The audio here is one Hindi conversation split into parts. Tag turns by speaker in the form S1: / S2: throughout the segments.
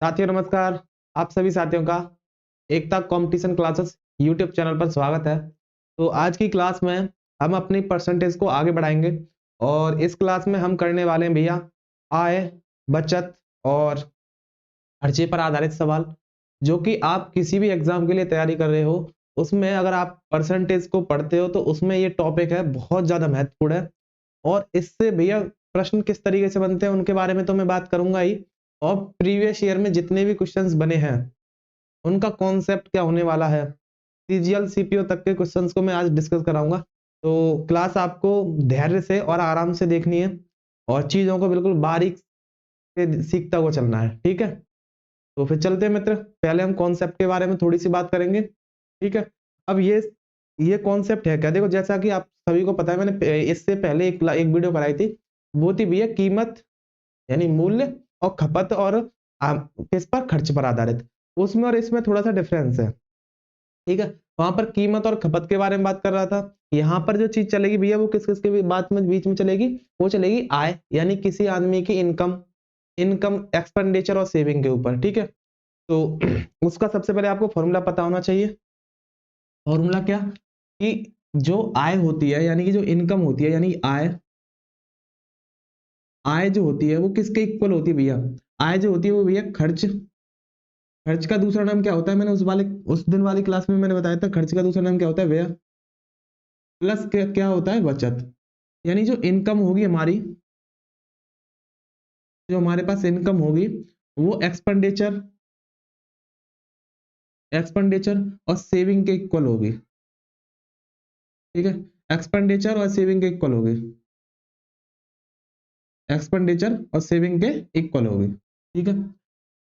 S1: साथियों नमस्कार। आप सभी साथियों का एकता कंपटीशन क्लासेस यूट्यूब चैनल पर स्वागत है। तो आज की क्लास में हम अपनी परसेंटेज को आगे बढ़ाएंगे और इस क्लास में हम करने वाले हैं भैया आय, बचत और खर्चे पर आधारित सवाल, जो कि आप किसी भी एग्जाम के लिए तैयारी कर रहे हो उसमें अगर आप परसेंटेज को पढ़ते हो तो उसमें ये टॉपिक है बहुत ज्यादा महत्वपूर्ण है। और इससे भैया प्रश्न किस तरीके से बनते हैं उनके बारे में तो मैं बात करूंगा ही, और प्रीवियस ईयर में जितने भी क्वेश्चंस बने हैं उनका कॉन्सेप्ट क्या होने वाला है, सीजीएल सीपीओ तक के क्वेश्चंस को मैं आज डिस्कस कराऊंगा। तो क्लास आपको धैर्य से और आराम से देखनी है और चीजों को बिल्कुल बारीक से सीखता हुआ चलना है, ठीक है। तो फिर चलते हैं मित्र, पहले हम कॉन्सेप्ट के बारे में थोड़ी सी बात करेंगे, ठीक है। अब ये कॉन्सेप्ट है क्या, देखो जैसा कि आप सभी को पता है, मैंने इससे पहले एक वीडियो कराई थी, वो थी भैया कीमत यानी मूल्य और खपत और किस पर, खर्च पर आधारित। उसमें और इसमें थोड़ा सा डिफरेंस है, ठीक है। वहां पर कीमत और खपत के बारे में बात कर रहा था, यहाँ पर जो चीज चलेगी भैया वो किस किस के बात में बीच में चलेगी, वो चलेगी आय यानी किसी आदमी की इनकम, एक्सपेंडिचर और सेविंग के ऊपर, ठीक है। तो उसका सबसे पहले आपको फॉर्मूला पता होना चाहिए। फॉर्मूला क्या, कि जो आय होती है यानी कि जो इनकम होती है यानी आय जो होती है वो किसके इक्वल होती है भैया, आय जो होती है वो भैया खर्च, खर्च का दूसरा नाम क्या होता है, मैंने उस दिन वाली क्लास में मैंने बताया था, खर्च का दूसरा नाम क्या होता है व्यय, प्लस क्या होता है बचत। यानी जो इनकम होगी हमारी, जो हमारे पास इनकम होगी वो एक्सपेंडिचर और सेविंग के इक्वल होगी, ठीक है। एक्सपेंडिचर और सेविंग के इक्वल होगी, एक्सपेंडिचर और सेविंग के इक्वल होगी, ठीक है।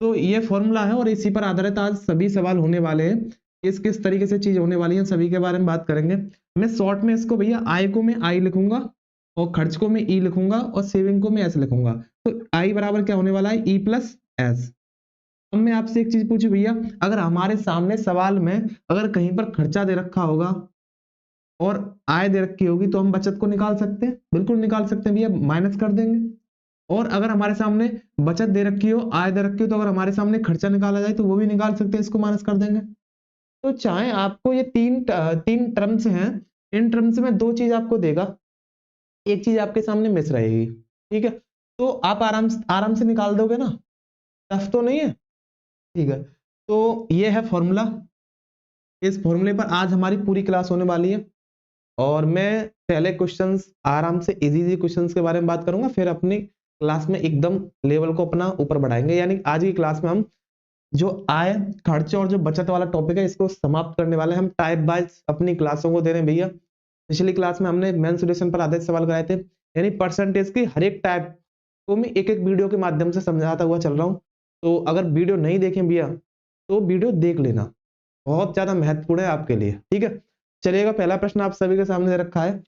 S1: तो ये फॉर्मूला है और इसी पर आधारित आज सभी सवाल होने वाले हैं। किस किस तरीके से चीज होने वाली है सभी के बारे में बात करेंगे। मैं शॉर्ट में इसको भैया आय को मैं आई लिखूंगा और खर्च को मैं ई लिखूंगा और सेविंग को मैं एस लिखूंगा। तो आई बराबर क्या होने वाला है, ई प्लस एस। अब मैं आपसे एक चीज पूछू भैया, अगर हमारे सामने सवाल में अगर कहीं पर खर्चा दे रखा होगा और आय दे रखी होगी तो हम बचत को निकाल सकते हैं, बिल्कुल निकाल सकते हैं भैया, माइनस कर देंगे। और अगर हमारे सामने बचत दे रखी हो, आय दे रखी हो, तो अगर हमारे सामने खर्चा निकाला जाए तो वो भी निकाल सकते हैं, इसको माइनस कर देंगे। तो चाहे आपको ये तीन टर्म्स हैं, इन टर्म्स में दो चीज आपको देगा, एक चीज आपके सामने मिस रहेगी, ठीक है। तो आप आराम से निकाल दोगे ना, टफ तो नहीं है, ठीक है। तो ये है फॉर्मूला, इस फॉर्मूले पर आज हमारी पूरी क्लास होने वाली है और मैं पहले क्वेश्चंस आराम से इजी क्वेश्चंस के बारे में बात करूंगा, फिर अपनी क्लास में एकदम लेवल को अपना ऊपर बढ़ाएंगे। यानी आज की क्लास में हम जो आय, खर्च और जो बचत वाला टॉपिक है इसको समाप्त करने वाले हैं। हम टाइप वाइज अपनी क्लासों को दे रहे हैं भैया। पिछली क्लास में हमने मेंसुरेशन पर आधारित सवाल कराए थे, यानी परसेंटेज की हर एक टाइप को मैं एक एक वीडियो के माध्यम से समझाता हुआ चल रहा हूँ। तो अगर वीडियो नहीं देखें भैया तो वीडियो देख लेना, बहुत ज्यादा महत्वपूर्ण है आपके लिए, ठीक है। चलिएगा, पहला प्रश्न आप सभी के सामने रखा है,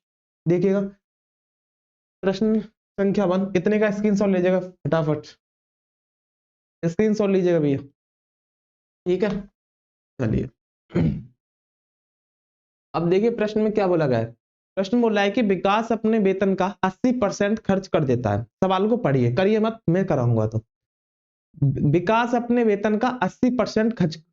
S1: देखिएगा। प्रश्न संख्या 1, कितने का स्क्रीनशॉट लीजिएगा, फटाफट स्क्रीनशॉट लीजिएगा भैया, ठीक है। चलिए अब देखिए प्रश्न में क्या बोला गया है। प्रश्न बोला है कि विकास अपने वेतन का 80% खर्च कर देता है। सवाल को पढ़िए, करिए मत, मैं कराऊंगा। तो विकास अपने वेतन का 80%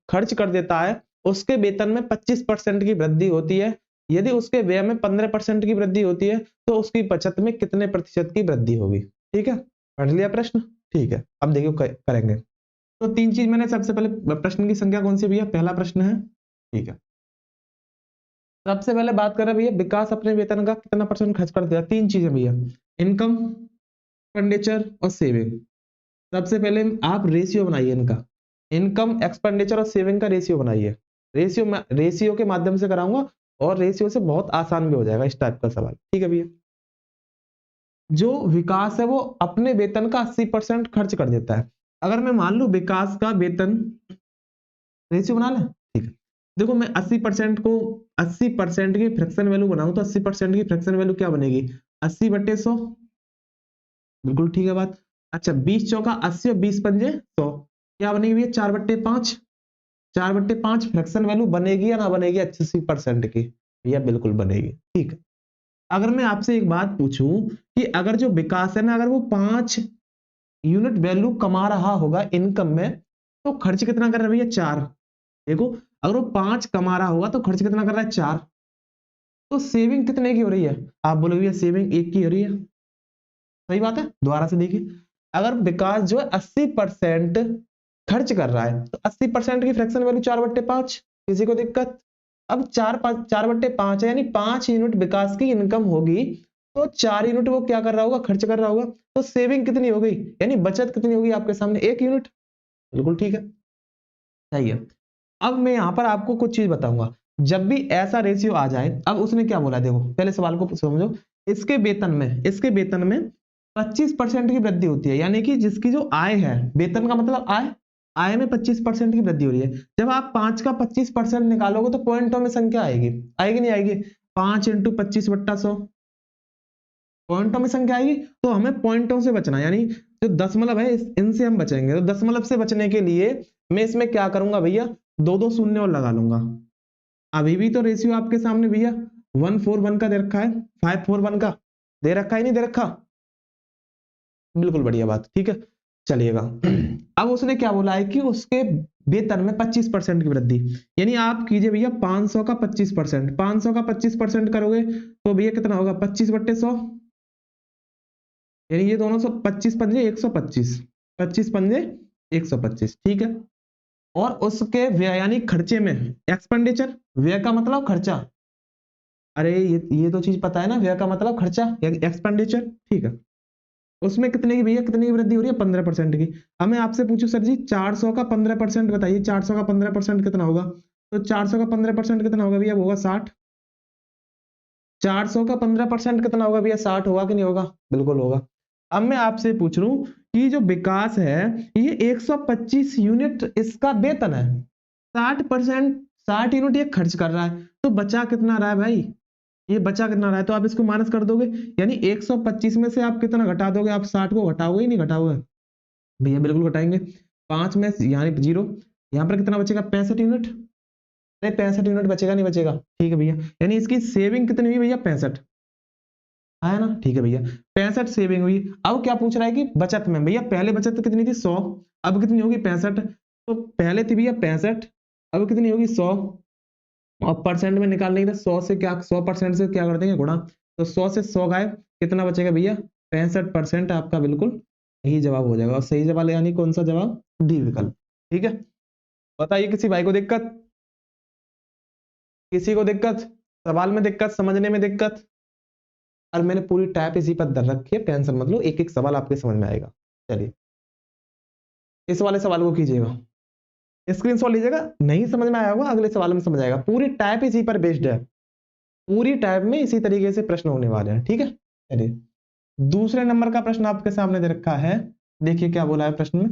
S1: खर्च कर देता है, उसके वेतन में 25% की वृद्धि होती है। यदि उसके व्यय में 15% की वृद्धि होती है तो उसकी बचत में कितने प्रतिशत की वृद्धि होगी, ठीक है। पढ़ लिया प्रश्न, ठीक है। अब देखिए करेंगे। तो तीन चीज मैंने, सबसे पहले प्रश्न की संख्या कौन सी भैया, पहला प्रश्न है, ठीक है। सबसे पहले बात करें भैया, विकास अपने वेतन का कितना परसेंट खर्च करते हैं, तीन चीजें भैया, इनकम, एक्सपेंडिचर और सेविंग। सबसे पहले आप रेशियो बनाइए इनका, इनकम, एक्सपेंडिचर और सेविंग का रेशियो बनाइए। रेशियो के माध्यम से कराऊंगा और रेशियो से बहुत आसान भी हो जाएगा इस टाइप का सवाल, ठीक है भैया। जो विकास है वो अपने वेतन का 80% खर्च कर देता है। अगर मैं मान लू विकास का वेतन, रेशियो बना लें, ठीक है। देखो मैं 80% को 80% की फ्रैक्शन वैल्यू बनाऊं तो 80% की फ्रैक्शन वैल्यू क्या बनेगी, 80/100, बिल्कुल ठीक है बात। अच्छा 20 चौका 80 और 20 पंजे 100, क्या बनेगी भैया 4/5, 4/5 फ्रैक्शन वैल्यू बनेगी या ना बनेगी 80% की, भैया बिल्कुल बनेगी, ठीक है। अगर मैं आपसे एक बात पूछूं कि अगर जो विकास है ना, अगर वो 5 यूनिट वैल्यू कमा रहा होगा इनकम में, तो खर्च कितना कर रहा है भैया 4। देखो अगर वो 5 कमा रहा होगा तो खर्च कितना कर रहा है 4, तो सेविंग कितने की हो रही है? आप बोलोगे भैया सेविंग 1 की हो रही है, सही बात है। दोबारा से देखिए, अगर विकास जो है 80% खर्च कर रहा है तो 80% की फ्रैक्शन वैल्यू 4/5, किसी को दिक्कत? अब 4/5 है, यानी 5 यूनिट विकास की इनकम होगी तो 4 यूनिट वो क्या कर रहा होगा, खर्च कर रहा होगा, तो सेविंग कितनी हो गई, यानी बचत कितनी होगी आपके सामने 1 यूनिट। बिल्कुल ठीक है, सही है। अब मैं यहां पर आपको कुछ चीज बताऊंगा, जब भी ऐसा रेशियो आ जाए, अब उसने क्या बोला देखो, पहले सवाल को समझो। इसके वेतन में 25% की वृद्धि होती है, यानी कि जिसकी जो आय है, वेतन का मतलब आय में 25% की वृद्धि हो रही है। जब आप 5 का 25% निकालोगे तो पॉइंटों में संख्या आएगी, आएगी नहीं आएगी? 5 × 25/100 पॉइंटों में संख्या आएगी, तो हमें पॉइंटों से बचना, यानी जो दशमलव है इनसे हम बचेंगे। तो दशमलव से बचने के लिए मैं इसमें क्या करूंगा भैया, 2 शून्य और लगा लूंगा। अभी भी तो रेशियो आपके सामने भैया 1:4:1 का दे रखा है, 5:4:1 का दे रखा है, नहीं दे रखा? बिल्कुल बढ़िया बात, ठीक है, चलिएगा। अब उसने क्या बोला है कि उसके वेतन में 25% की वृद्धि, यानी आप कीजिए भैया 500 का 25%, 500 का 25% करोगे तो भैया कितना होगा, 25/100, यानी ये दोनों 25 पंजे 125, 25 पंजे 125, ठीक है। और उसके व्यय यानी खर्चे में, एक्सपेंडिचर, व्यय का मतलब खर्चा, अरे ये तो चीज पता है ना, व्यय का मतलब खर्चा, एक्सपेंडिचर, ठीक है। उसमें कितने की भैया, कितने की वृद्धि हो रही है, 15% की। अब मैं आपसे पूछूं सर जी 400 का 15% बताइए, 400 का 15% कितना होगा? तो 400 का 15% कितना होगा भैया, होगा 60। 400 का 15% कितना होगा भैया, 60 होगा कि नहीं होगा? बिल्कुल होगा। अब मैं आपसे पूछ रहा हूं कि जो विकास है ये 125 यूनिट इसका वेतन है, 60%, 60 यूनिट ये खर्च कर रहा है, तो बचा कितना रहा है भाई, ये बचा कितना रहा है? तो आप इसको माइनस कर दोगे, यानी 125 में से आप कितना घटा दोगे, आप 60 को घटाओगे ही नहीं घटाओगे? भैया बिल्कुल घटाएंगे। 5 में यानी 0, यहाँ पर कितना बचेगा, 65 यूनिट। नहीं 65 यूनिट बचेगा, नहीं बचेगा? ठीक है भैया, यानी इसकी सेविंग कितनी हुई भैया, 65, आया ना? ठीक है भैया, 65 सेविंग हुई। अब क्या पूछ रहा है कि बचत में, भैया पहले बचत कितनी थी 100, अब कितनी होगी 65, तो पहले थी भैया 65, अब कितनी होगी 100, और परसेंट में निकालने के लिए 100 से क्या, 100% से क्या कर देंगे, गुणा, तो 100 से 100 गायब, कितना बचेगा भैया, 65% आपका बिल्कुल यही जवाब हो जाएगा। और सही जवाब यानी कौन सा जवाब, डी विकल्प, ठीक है। बताइए किसी भाई को दिक्कत, किसी को दिक्कत, सवाल में दिक्कत, समझने में दिक्कत? और मैंने पूरी टाइप इसी पर धर रखी है, टेंशन मत लो, एक एक सवाल आपके समझ में आएगा। चलिए इस वाले सवाल को कीजिएगा, स्क्रीनशॉट लीजिएगा, नहीं समझ में आया होगा अगले सवाल में समझ आएगा। पूरी टाइप इसी पर बेस्ड है, पूरी टाइप में इसी तरीके से प्रश्न होने वाले हैं, ठीक है। चलिए दूसरे नंबर का प्रश्न आपके सामने दे रखा है, देखिए क्या बोला है प्रश्न में।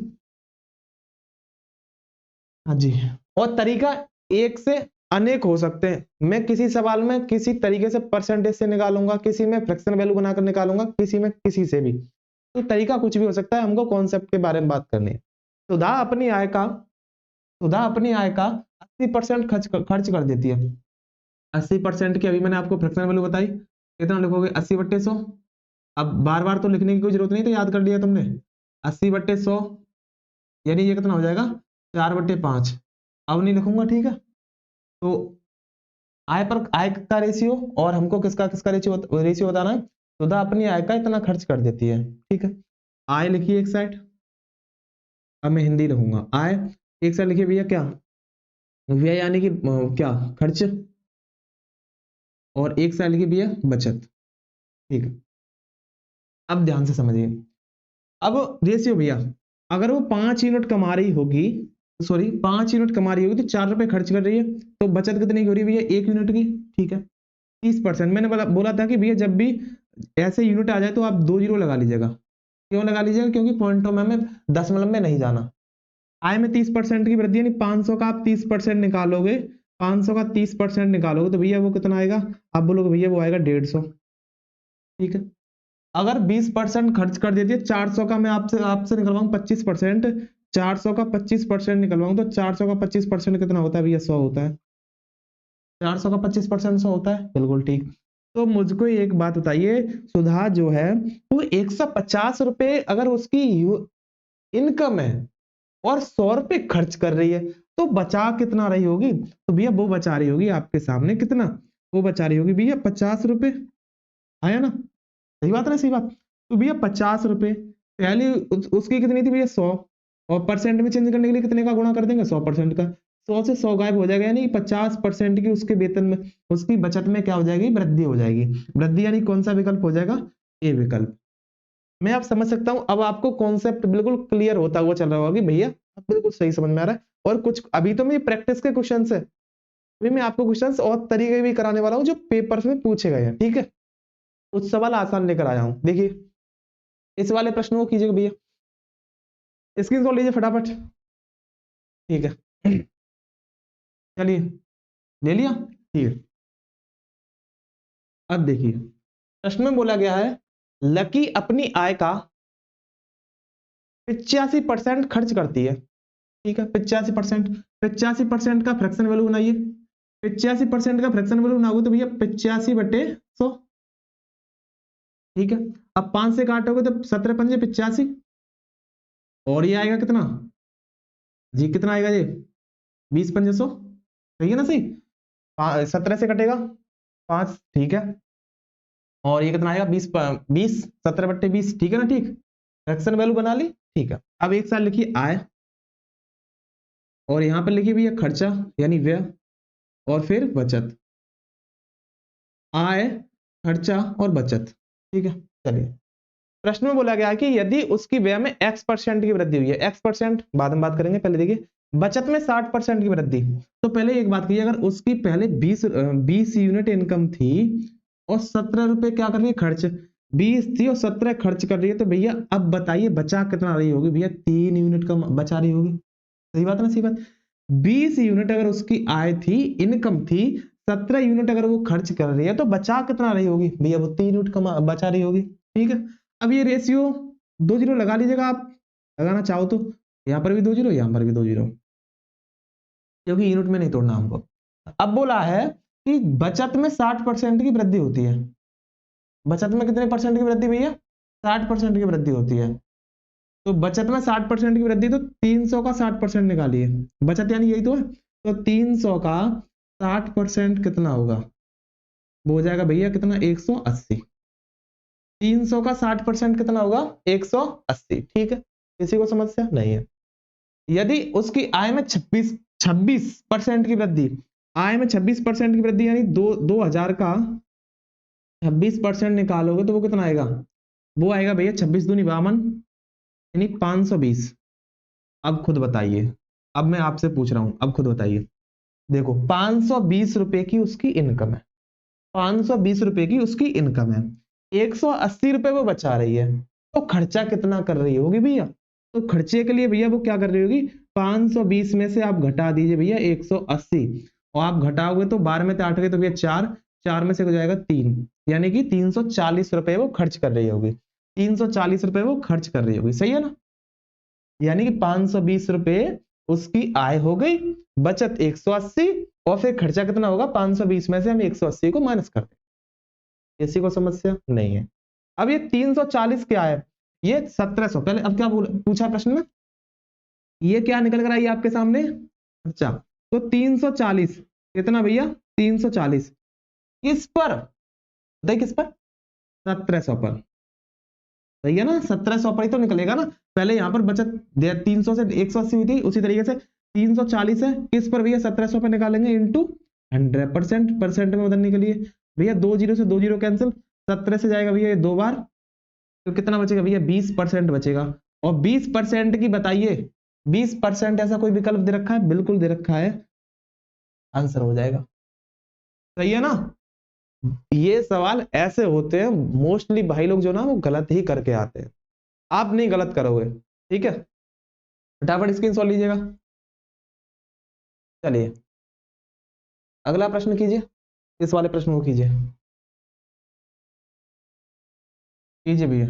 S1: हाँ जी, और तरीका एक से अनेक हो सकते हैं। मैं किसी सवाल में किसी तरीके से परसेंटेज से निकालूंगा, किसी में फ्रैक्शन वैल्यू बनाकर निकालूंगा, किसी में किसी से भी, तो तरीका कुछ भी हो सकता है, हमको कॉन्सेप्ट के बारे में बात करनी है। सुधा अपनी आय का, सुधा अपनी आय का 80% खर्च कर देती है। 80% की अभी मैंने आपको फ्रैक्शन वैल्यू बताई, कितना लिखोगे, 80/100। अब बार बार तो लिखने की कोई जरूरत नहीं, तो याद कर लिया तुमने, 80/100, यानी ये कितना हो जाएगा, 4/5। अब नहीं लिखूंगा, ठीक है। तो आय पर, आय का रेशियो, और हमको किसका किसका रेशियो बताना है, सुधा अपनी आय का इतना खर्च कर देती है, ठीक है। आय लिखिए एक साइड, अब मैं हिंदी लिखूंगा, आय एक साइड लिखिए भैया, क्या व्यय यानी कि क्या खर्च, और एक साइड लिखिए भैया बचत, ठीक है। अब ध्यान से समझिए, अब रेशियो भैया, अगर वो 5 यूनिट कमा रही होगी, सॉरी 5 यूनिट कमा रही होगी तो 4 रुपए खर्च कर रही है, तो बचत कितनी की हो रही है भैया, 1 यूनिट की, ठीक है। 30%, मैंने बोला था कि भैया जब भी ऐसे यूनिट आ जाए तो आप 2 जीरो लगा लीजिएगा। क्यों लगा लीजिएगा, क्योंकि पॉइंटों में हमें दशमलव में नहीं जाना। आय में 30% की वृद्धि, यानी 500 का आप 30% निकालोगे, 500 का 30% निकालोगे तो भैया वो कितना आएगा, आप बोलोगे भैया वो आएगा 150, ठीक है। अगर 20% खर्च कर देती है, 400 का मैं आपसे आपसे निकलवाऊं 25%, 400 का 25% निकलवाऊं तो 400 का 25% कितना होता है भैया, 100 होता है। 400 का 25% 100 होता है, बिल्कुल ठीक। तो मुझको एक बात बताइए, सुधा जो है वो 150 रुपए अगर उसकी इनकम है, और 100 रुपए खर्च कर रही है, तो बचा कितना रही होगी? तो भैया वो बचा रही होगी आपके सामने कितना, वो बचा रही होगी भैया 50 रुपए। आया ना, सही बात है ना, सही बात। तो भैया 50 रुपए पहले उसकी कितनी थी भैया 100, और परसेंट में चेंज करने के लिए कितने का गुणा कर देंगे 100% का, 100 से 100 गायब हो जाएगा, यानी 50% की उसके वेतन में, उसकी बचत में क्या हो जाएगी, वृद्धि हो जाएगी। वृद्धि यानी कौन सा विकल्प हो जाएगा, ए विकल्प। मैं आप समझ सकता हूं, अब आपको कॉन्सेप्ट बिल्कुल क्लियर होता हुआ चल रहा होगा कि भैया बिल्कुल सही समझ में आ रहा है। और कुछ अभी तो मैं प्रैक्टिस के क्वेश्चंस है, अभी मैं आपको क्वेश्चंस और तरीके भी कराने वाला हूं जो पेपर्स में पूछे गए हैं, ठीक है। कुछ सवाल आसान लेकर आया हूं, देखिए इस वाले प्रश्न को कीजिएगा भैया, स्क्रीनशॉट लीजिए फटाफट, ठीक है। चलिए ले लिया, ठीक है। अब देखिए प्रश्न में बोला गया है लकी अपनी आय का 85% खर्च करती है, ठीक है। 85%, 85% का फ्रैक्शन वैल्यू बनाइए। 85% का फ्रैक्शन वैल्यू बनाओगे तो भैया 85/100, ठीक है। अब 5 से काटोगे तो 17 पंजे 85, और ये आएगा कितना जी, कितना आएगा ये 20 पंजे 100, सही है ना, सही। 17 से कटेगा 5, ठीक है। और ये कितना आएगा 20 20 17/20, ठीक है ना, ठीक। फ्रैक्शन वैल्यू बना ली, ठीक है। अब एक साथ लिखिए आय, और यहां पर लिखिए भैया खर्चा यानी व्यय, और फिर बचत। आय, खर्चा और बचत, ठीक है। चलिए प्रश्न में बोला गया है कि यदि उसकी व्यय में x% की वृद्धि हुई है, x% बाद में बात करेंगे, पहले देखिए बचत में 60% की वृद्धि। तो पहले एक बात कीजिए, अगर उसकी पहले 20 यूनिट इनकम थी और 17 रुपए क्या कर रही है खर्च, 20 थी और 17 खर्च कर रही है, तो भैया अब बताइए बचा कितना रही होगी, भैया 3 यूनिट का बचा रही होगी, सही बात है ना, सही बात। 20 यूनिट अगर उसकी आय थी, इनकम थी, 17 यूनिट अगर वो खर्च कर रही है, तो बचा कितना रही होगी भैया, वो 3 यूनिट का बचा रही होगी, ठीक है। अब ये रेशियो 2 जीरो लगा लीजिएगा आप, लगाना चाहो तो, यहां पर भी 2 जीरो, यहां पर भी 2 जीरो, क्योंकि यूनिट में नहीं तोड़ना हमको। अब बोला है कि बचत में 60% की वृद्धि होती है, बचत में कितने परसेंट की वृद्धि भैया, 60% की वृद्धि होती है। तो बचत में 60% की वृद्धि, तो 300 का 60% निकालिए, बचत यानी यही तो है। तो 300 का 60% कितना होगा, वो हो जाएगा भैया कितना 180। 300 का 60% कितना होगा 180, ठीक है। किसी को समस्या नहीं है। यदि उसकी आय में 26% की वृद्धि, आय में 26% की वृद्धि यानी 2000 का 26% निकालोगे तो वो कितना आएगा, वो आएगा भैया 26 दूनी 52 यानी 520। अब खुद बताइए, अब मैं आपसे पूछ रहा हूं, अब खुद बताइए। देखो 520 रुपए की उसकी इनकम है, 520 रुपए की उसकी इनकम है, 180 रुपए वो बचा रही है, तो खर्चा कितना कर रही होगी भैया, तो खर्चे के लिए भैया वो क्या कर रही होगी, 520 में से आप घटा दीजिए भैया 180, और आप घटाओगे तो 12 में से 8 गए तो भैया 4, 4 में से हो जाएगा 3, यानी कि 340 रुपए वो खर्च कर रही होगी, 340 रुपए वो खर्च कर रही होगी, सही है ना। यानी कि 520 रुपए उसकी आय हो गई, बचत 180, और फिर खर्चा कितना होगा 520 में से हम 180 को माइनस कर दें। किसी को समस्या नहीं है। अब ये 340 क्या है, ये 1700, पहले अब क्या पूछा प्रश्न में, ये क्या निकल कर आई आपके सामने खर्चा, तो 340 कितना भैया 340 किस पर, बताइए किस पर, 1700 पर, सही है ना, 1700 पर ही तो निकलेगा ना। पहले यहां पर बचत 300 से 180 हुई थी, उसी तरीके से 340 है किस पर भैया 1700 पर निकालेंगे इंटू 100%, परसेंट में बदलने के लिए भैया 2 जीरो से 2 जीरो कैंसिल, 17 से जाएगा भैया ये 2 बार, तो कितना बचेगा भैया 20% बचेगा। और 20% की बताइए, 20% ऐसा कोई विकल्प दे रखा है, बिल्कुल दे रखा है, आंसर हो जाएगा, सही है ना। ये सवाल ऐसे होते हैं मोस्टली भाई लोग जो ना वो गलत ही करके आते हैं, आप नहीं गलत करोगे, ठीक है। फटाफट स्क्रीनशॉट लीजिएगा। चलिए अगला प्रश्न कीजिए, इस वाले प्रश्न को कीजिए, कीजिए भैया।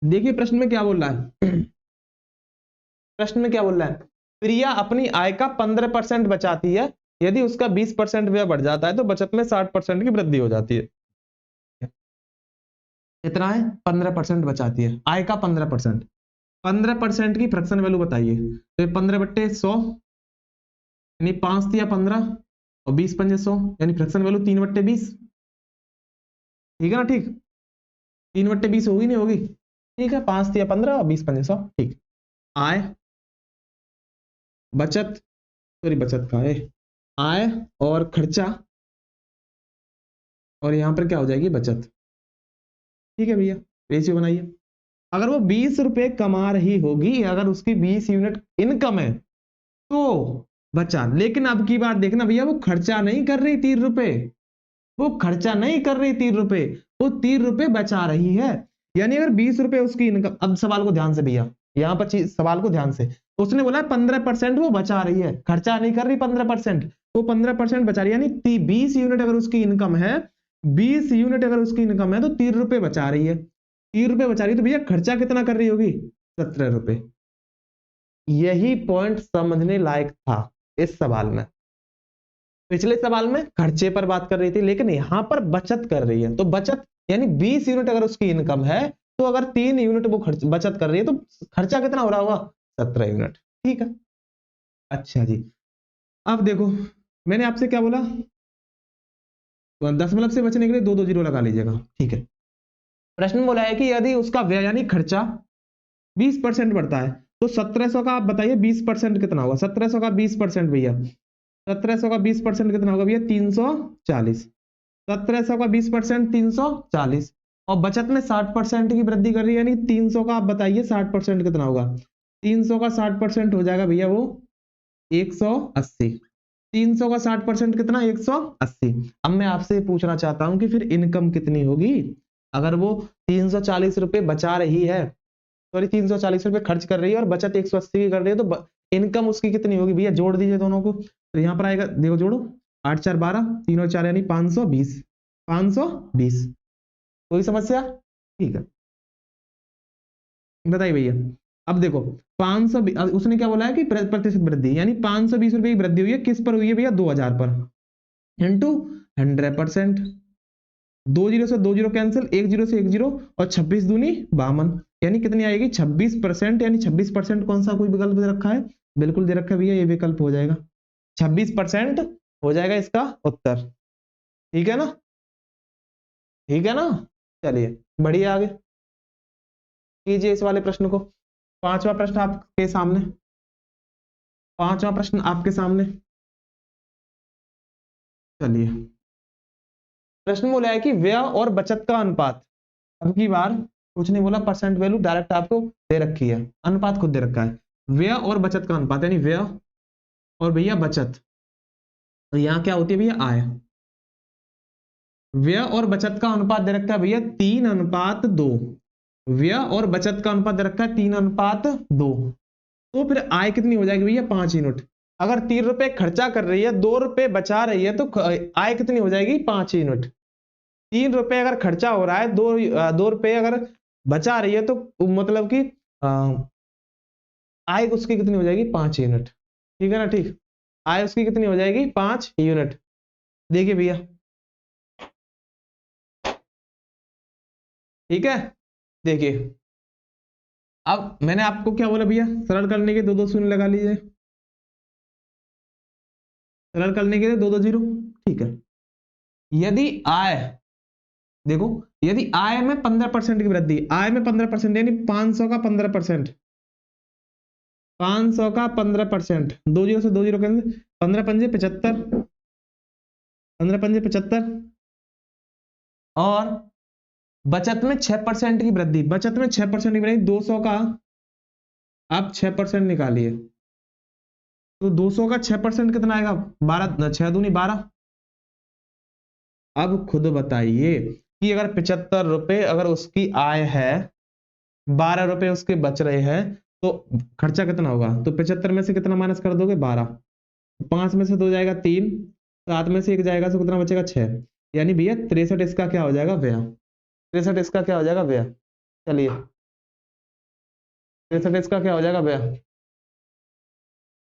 S1: देखिए प्रश्न में क्या बोल रहा है, प्रश्न में क्या बोल रहा है, प्रिया अपनी आय का 15% बचाती है, यदि उसका 20% व्यय बढ़ जाता है तो बचत में 60% की वृद्धि हो जाती है। कितना है 15% बचाती है, आय का 15%, 15% की फ्रैक्शन वैल्यू बताइए। तो 15/100 यानी 5 या 15 और 20 पंजे 100 यानी फ्रैक्शन वैल्यू 3/20। ठीक है ना, ठीक 3/20 होगी नहीं होगी, ठीक है 5 या 15 और 20 पंजे 100, ठीक। आय बचत, सॉरी बचत का है आय और खर्चा, और यहां पर क्या हो जाएगी बचत। ठीक है भैया, रेशियो बनाइए। अगर वो 20 रुपए कमा रही होगी, अगर उसकी 20 यूनिट इनकम है तो बचा, लेकिन अब की बात देखना भैया, वो खर्चा नहीं कर रही 3 रुपए, वो खर्चा नहीं कर रही 3 रुपए, वो 3 रुपए बचा रही है। यानी अगर 20 रुपए उसकी इनकम, अब सवाल को ध्यान से भैया, यहाँ पर चीज सवाल को ध्यान से, उसने बोला 15% वो बचा रही है, खर्चा नहीं कर रही 15%, वो 15% बचा रही है, यानी 20 यूनिट अगर उसकी इनकम है, 20 यूनिट अगर उसकी इनकम है तो 3 रुपए बचा रही है, 3 रुपए बचा रही है, तो भैया खर्चा कितना कर रही होगी 17 रुपए। यही पॉइंट समझने लायक था इस सवाल में। पिछले सवाल में खर्चे पर बात कर रही थी, लेकिन यहां पर बचत कर रही है, तो बचत यानी 20 यूनिट अगर उसकी इनकम है, तो अगर 3 यूनिट वो बचत कर रही है, तो खर्चा कितना हो रहा होगा 17 यूनिट। ठीक है, अच्छा जी। अब देखो मैंने आपसे क्या बोला, 10 से बचने के लिए 2 जीरो लगा लीजिएगा। ठीक है, प्रश्न बोला है कि यदि उसका व्यय यानी खर्चा 20% बढ़ता है, तो 1700 का आप बताइए 20% कितना होगा, 1700 का 20% भैया, 1700 का 20% कितना होगा भैया 340। 1700 का 20% 340, और बचत में 60% की वृद्धि कर रही है, यानी 300 का आप बताइए 60% कितना होगा, 300 का 60% हो जाएगा भैया वो 180। 300 का 60% कितना 180। अब मैं आपसे पूछना चाहता हूं कि फिर इनकम कितनी होगी, अगर वो 340 रुपए बचा रही है, सॉरी 340 रुपए खर्च कर रही है और बचत 180 की कर रही है, तो इनकम उसकी कितनी होगी भैया, जोड़ दीजिए दोनों को। तो यहाँ पर आएगा, देखो जोड़ो, 8 4 12, 3 और 4 यानी 520, 520। कोई समस्या? ठीक है, बताइए भैया। अब देखो 500, उसने क्या बोला है कि प्रतिशत वृद्धि, यानी 520 रुपए की वृद्धि हुई है, किस पर हुई है भैया 2000 पर, इंटू 100%। 2 जीरो से 2 जीरो कैंसिल, 1 जीरो से 1 जीरो, और 26 दूनी 52, यानी कितनी आएगी 26%, यानी 26% कौन सा कोई विकल्प दे रखा है, बिल्कुल दे रखा है भैया, ये विकल्प हो जाएगा 26% हो जाएगा इसका उत्तर। ठीक है ना, ठीक है ना, चलिए बढ़िए, आगे कीजिए इस वाले प्रश्न को। पांचवा प्रश्न आपके सामने, पांचवा प्रश्न आपके सामने, चलिए। प्रश्न बोला है कि व्यय और बचत का अनुपात, अब की बार कुछ नहीं बोला, परसेंट वैल्यू डायरेक्ट आपको दे रखी है, अनुपात खुद दे रखा है, व्यय और बचत का अनुपात, यानी व्यय और भैया बचत, तो यहाँ क्या होती है भैया आय, व्यय और बचत का अनुपात दे रखा है भैया 3:2, व्यय और बचत का अनुपात दे रखा है 3:2, तो फिर आय कितनी हो जाएगी भैया 5 यूनिट। अगर 3 रुपए खर्चा कर रही है, 2 रुपए बचा रही है, तो आय कितनी हो जाएगी 5 यूनिट। 3 रुपए अगर खर्चा हो रहा है, 2 रुपए अगर बचा रही है, तो मतलब कि आय उसकी कितनी हो जाएगी 5 यूनिट। ठीक है ना, ठीक, आय उसकी कितनी हो जाएगी 5 यूनिट। देखिए भैया, ठीक है, देखिए अब मैंने आपको क्या बोला भैया, सरल करने के 2 शून्य लगा लीजिए, सरल करने के लिए 2 जीरो। ठीक है, यदि आय, देखो यदि आय में 15% की वृद्धि, आय में 15% यानी 500 का 15%, 500 का 15%, 2 जीरो से 2 जीरो कैंसिल, 15 पंजे 75, 15 पंजे 75, और बचत में 6% की वृद्धि, बचत में 6% की वृद्धि, 200 का आप 6% निकालिए, तो 200 का 6% कितना आएगा 12, 6 दूनी 12। अब खुद बताइए कि अगर 75 रुपए अगर उसकी आय है, 12 रुपए उसके बच रहे हैं, तो खर्चा कितना होगा, तो 75 में से कितना माइनस कर दोगे 12, 5 में से 2 जाएगा 3, 7 में से 1 जाएगा, तो कितना बचेगा 6, यानी भैया 63 इसका क्या हो जाएगा व्यय, 63 इसका क्या हो जाएगा व्यय। चलिए 63 इसका क्या हो जाएगा व्यय।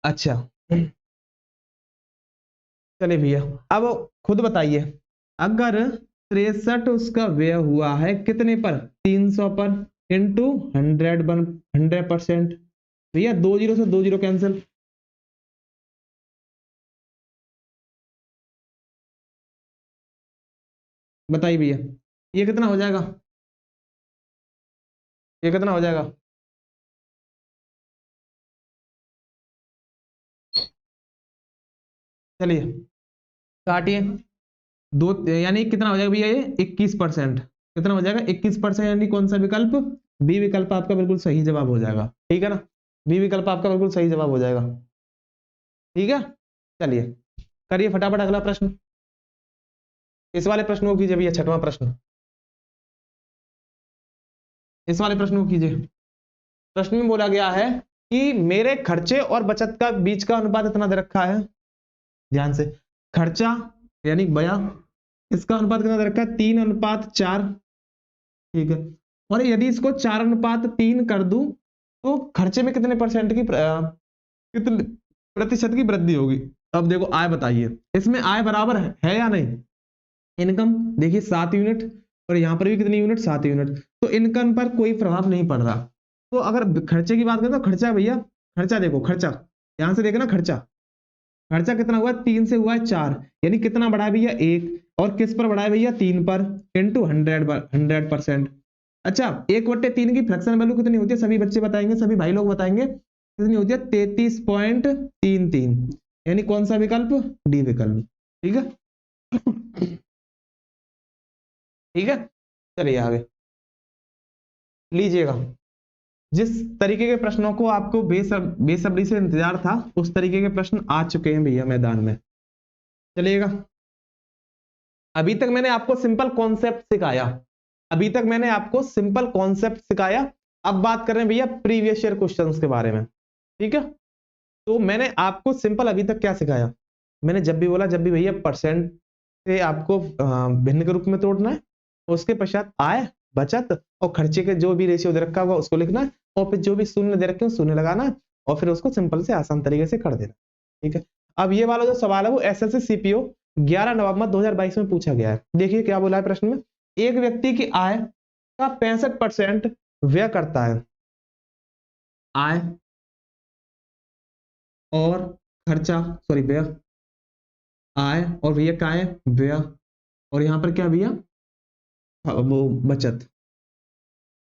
S1: अच्छा चलिए भैया, अब खुद बताइए, अगर 63 उसका व्यय हुआ है कितने पर 300 पर, इंटू 100%। भैया 2 जीरो से 2 जीरो कैंसिल, बताइए भैया ये कितना हो जाएगा, ये कितना हो जाएगा? चलिए काटिए, दो यानी कितना हो जाएगा भैया ये 21%। कितना हो जाएगा 21%, यानी कौन सा विकल्प? बी विकल्प आपका बिल्कुल सही जवाब हो जाएगा, ठीक है ना, बी विकल्प आपका बिल्कुल सही जवाब हो जाएगा, ठीक है। चलिए करिए फटाफट अगला प्रश्न, इस वाले प्रश्न को कीजिए भैया, छठवां प्रश्न, इस वाले प्रश्न को कीजिए। प्रश्न में बोला गया है कि मेरे खर्चे और बचत का बीच का अनुपात इतना दे रखा है, ध्यान से, खर्चा यानी बया, इसका अनुपात कितना दे रखा है? 3:4, ठीक है। और यदि इसको 4:3 कर दूं तो खर्चे में कितने परसेंट की कितने प्रतिशत की वृद्धि होगी? अब देखो आय बताइए, इसमें आय बराबर है या नहीं? इनकम देखिए 7 यूनिट, और यहां पर भी कितनी यूनिट? 7 यूनिट, तो इनकम पर कोई प्रभाव नहीं पड़ रहा। तो अगर खर्चे की बात करें तो खर्चा भैया, खर्चा देखो, खर्चा यहां से देखना, खर्चा खर्चा कितना हुआ? 3 से हुआ है 4, यानी कितना बढ़ा है भैया? 1, और किस पर बढ़ा है भैया? 3 पर, इंटू 100%। अच्छा 1/3 की फ्रैक्शन वैल्यू कितनी होती है? सभी बच्चे बताएंगे, सभी भाई लोग बताएंगे कितनी होती है? 33.33, यानी कौन सा विकल्प? डी विकल्प, ठीक है। ठीक है चलिए आगे लीजिएगा। जिस तरीके के प्रश्नों को आपको बेसब्री से इंतजार था, उस तरीके के प्रश्न आ चुके हैं भैया मैदान में। चलिएगा, अभी तक मैंने आपको सिंपल कॉन्सेप्ट सिखाया, अभी तक मैंने आपको सिंपल कॉन्सेप्ट सिखाया। अब बात कर रहे हैं भैया प्रीवियस ईयर क्वेश्चंस के बारे में, ठीक है। तो मैंने आपको सिंपल अभी तक क्या सिखाया? मैंने जब भी बोला, जब भी भैया परसेंट से आपको भिन्न के रूप में तोड़ना है, उसके पश्चात आय, बचत और खर्चे के जो भी रेशियो दे रखा होगा उसको लिखना है, और फिर जो भी शून्य दे रखे हो शून्य लगाना है, और फिर उसको सिंपल से आसान तरीके से कर देना, ठीक है। अब ये वाला जो सवाल है वो एसएससी सीपीओ 11 नवंबर 2022 में पूछा गया है। देखिए क्या बोला है प्रश्न में, एक व्यक्ति की आय का 65% व्यय करता है, आय और खर्चा, सॉरी व्यय, आय और भैया क्या है? व्यय, और यहां पर क्या भैया? वो बचत,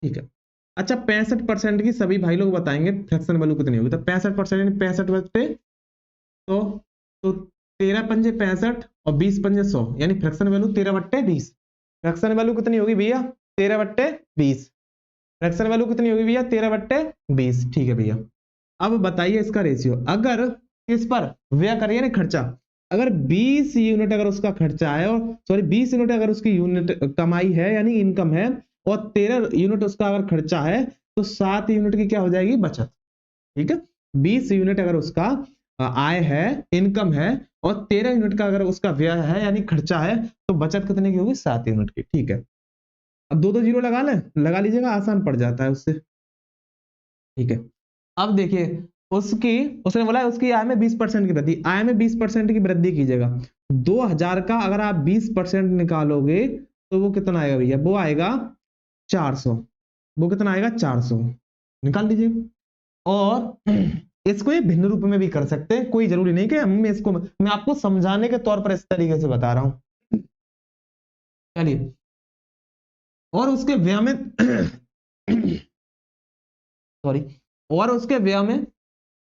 S1: ठीक है। अच्छा 65% की सभी भाई लोग बताएंगे फ्रैक्शन वैल्यू कितनी होगी, तो 65% 65 बचते तो 13×5 65 और 20×100, यानी फ्रैक्शन वैल्यू 13/20। फ्रैक्शन वैल्यू कितनी होगी भैया? 13/20। फ्रैक्शन वैल्यू कितनी होगी भैया? 13/20, ठीक है भैया। अब बताइए इसका रेशियो, अगर किस पर व्यय करिए ना, खर्चा, अगर 20 यूनिट अगर उसका खर्चा है, और सॉरी 20 यूनिट अगर उसकी यूनिट कमाई है यानी इनकम है, और 13 यूनिट उसका अगर खर्चा है, तो 7 यूनिट की क्या हो जाएगी? बचत, ठीक है। 20 यूनिट अगर उसका आय है, इनकम है, और 13 यूनिट का अगर उसका व्यय है यानी खर्चा है, तो बचत कितने की होगी? 7 यूनिट की, ठीक है। अब दो दो जीरो लगा ले, लगा लीजिएगा, आसान पड़ जाता है उससे, ठीक है। अब देखिए उसकी, उसने बोला है उसकी आय में 20% की वृद्धि, आय में 20% की वृद्धि कीजिएगा। 2000 का अगर आप 20% निकालोगे तो वो कितना आएगा भैया? वो आएगा 400, वो कितना आएगा? 400 निकाल लीजिए। और इसको ये भिन्न रूप में भी कर सकते हैं, कोई जरूरी नहीं कि हम इसको, मैं आपको समझाने के तौर पर इस तरीके से बता रहा हूं, चलिए। और उसके व्यय में सॉरी, और उसके व्यय में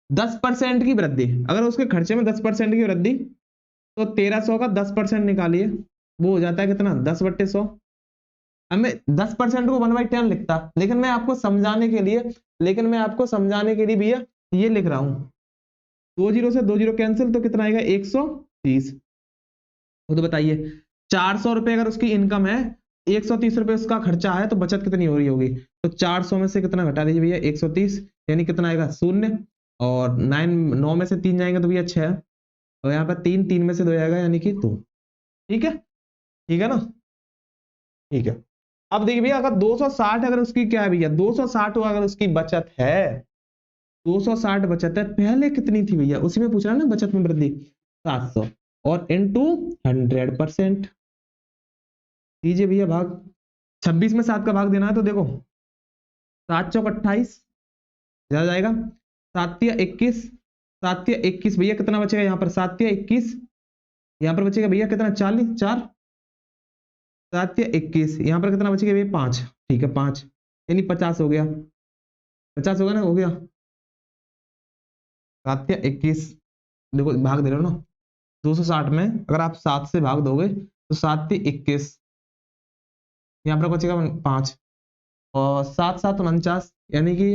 S1: 10% की वृद्धि, अगर उसके खर्चे में 10% की वृद्धि, तो 1300 का 10% निकालिए, वो हो जाता है कितना? 10/100। हमें 10% को 1/10 लिखता, लेकिन मैं आपको समझाने के लिए, भैया ये लिख रहा हूं, 2 जीरो से 2 जीरो कैंसिल, तो कितना आएगा? 130। तो बताइए 400 रुपए अगर उसकी इनकम है, 130 रुपए उसका खर्चा है, तो बचत कितनी हो रही होगी? तो 400 में से कितना घटा दीजिए भैया? 130, यानी कितना आएगा? 0, और 9 में से 3 जाएंगे तो भैया 6, और यहाँ पर 3 में से 2 जाएगा यानी कि 2, ठीक है, ठीक है ना, ठीक है। अब देखिए भैया अगर 260 अगर उसकी क्या है भैया? 260 अगर उसकी बचत है, 260 बचत है, पहले कितनी थी भैया? उसी में पूछ रहा है ना, बचत में वृद्धि 700, और इंटू 100% दीजिए भैया भाग, 26 में 7 का भाग देना है, तो देखो 7 चौक 28 ज्यादा जाएगा, 7 तिया 21, 7 तिया 21 भैया कितना बचेगा यहाँ पर, 7 तिया 21, यहाँ पर बचेगा भैया कितना 40, 4 7 तिया 21, यहाँ पर कितना बचेगा भैया 5, ठीक है 5 यानी 50 हो गया, 50 होगा ना, हो गया 7 तिया 21, देखो भाग दे रहे हो ना 260 में, अगर आप 7 से भाग दोगे तो 7 तिया 21, यहाँ पर बचेगा 5 और 7 7 49, यानी कि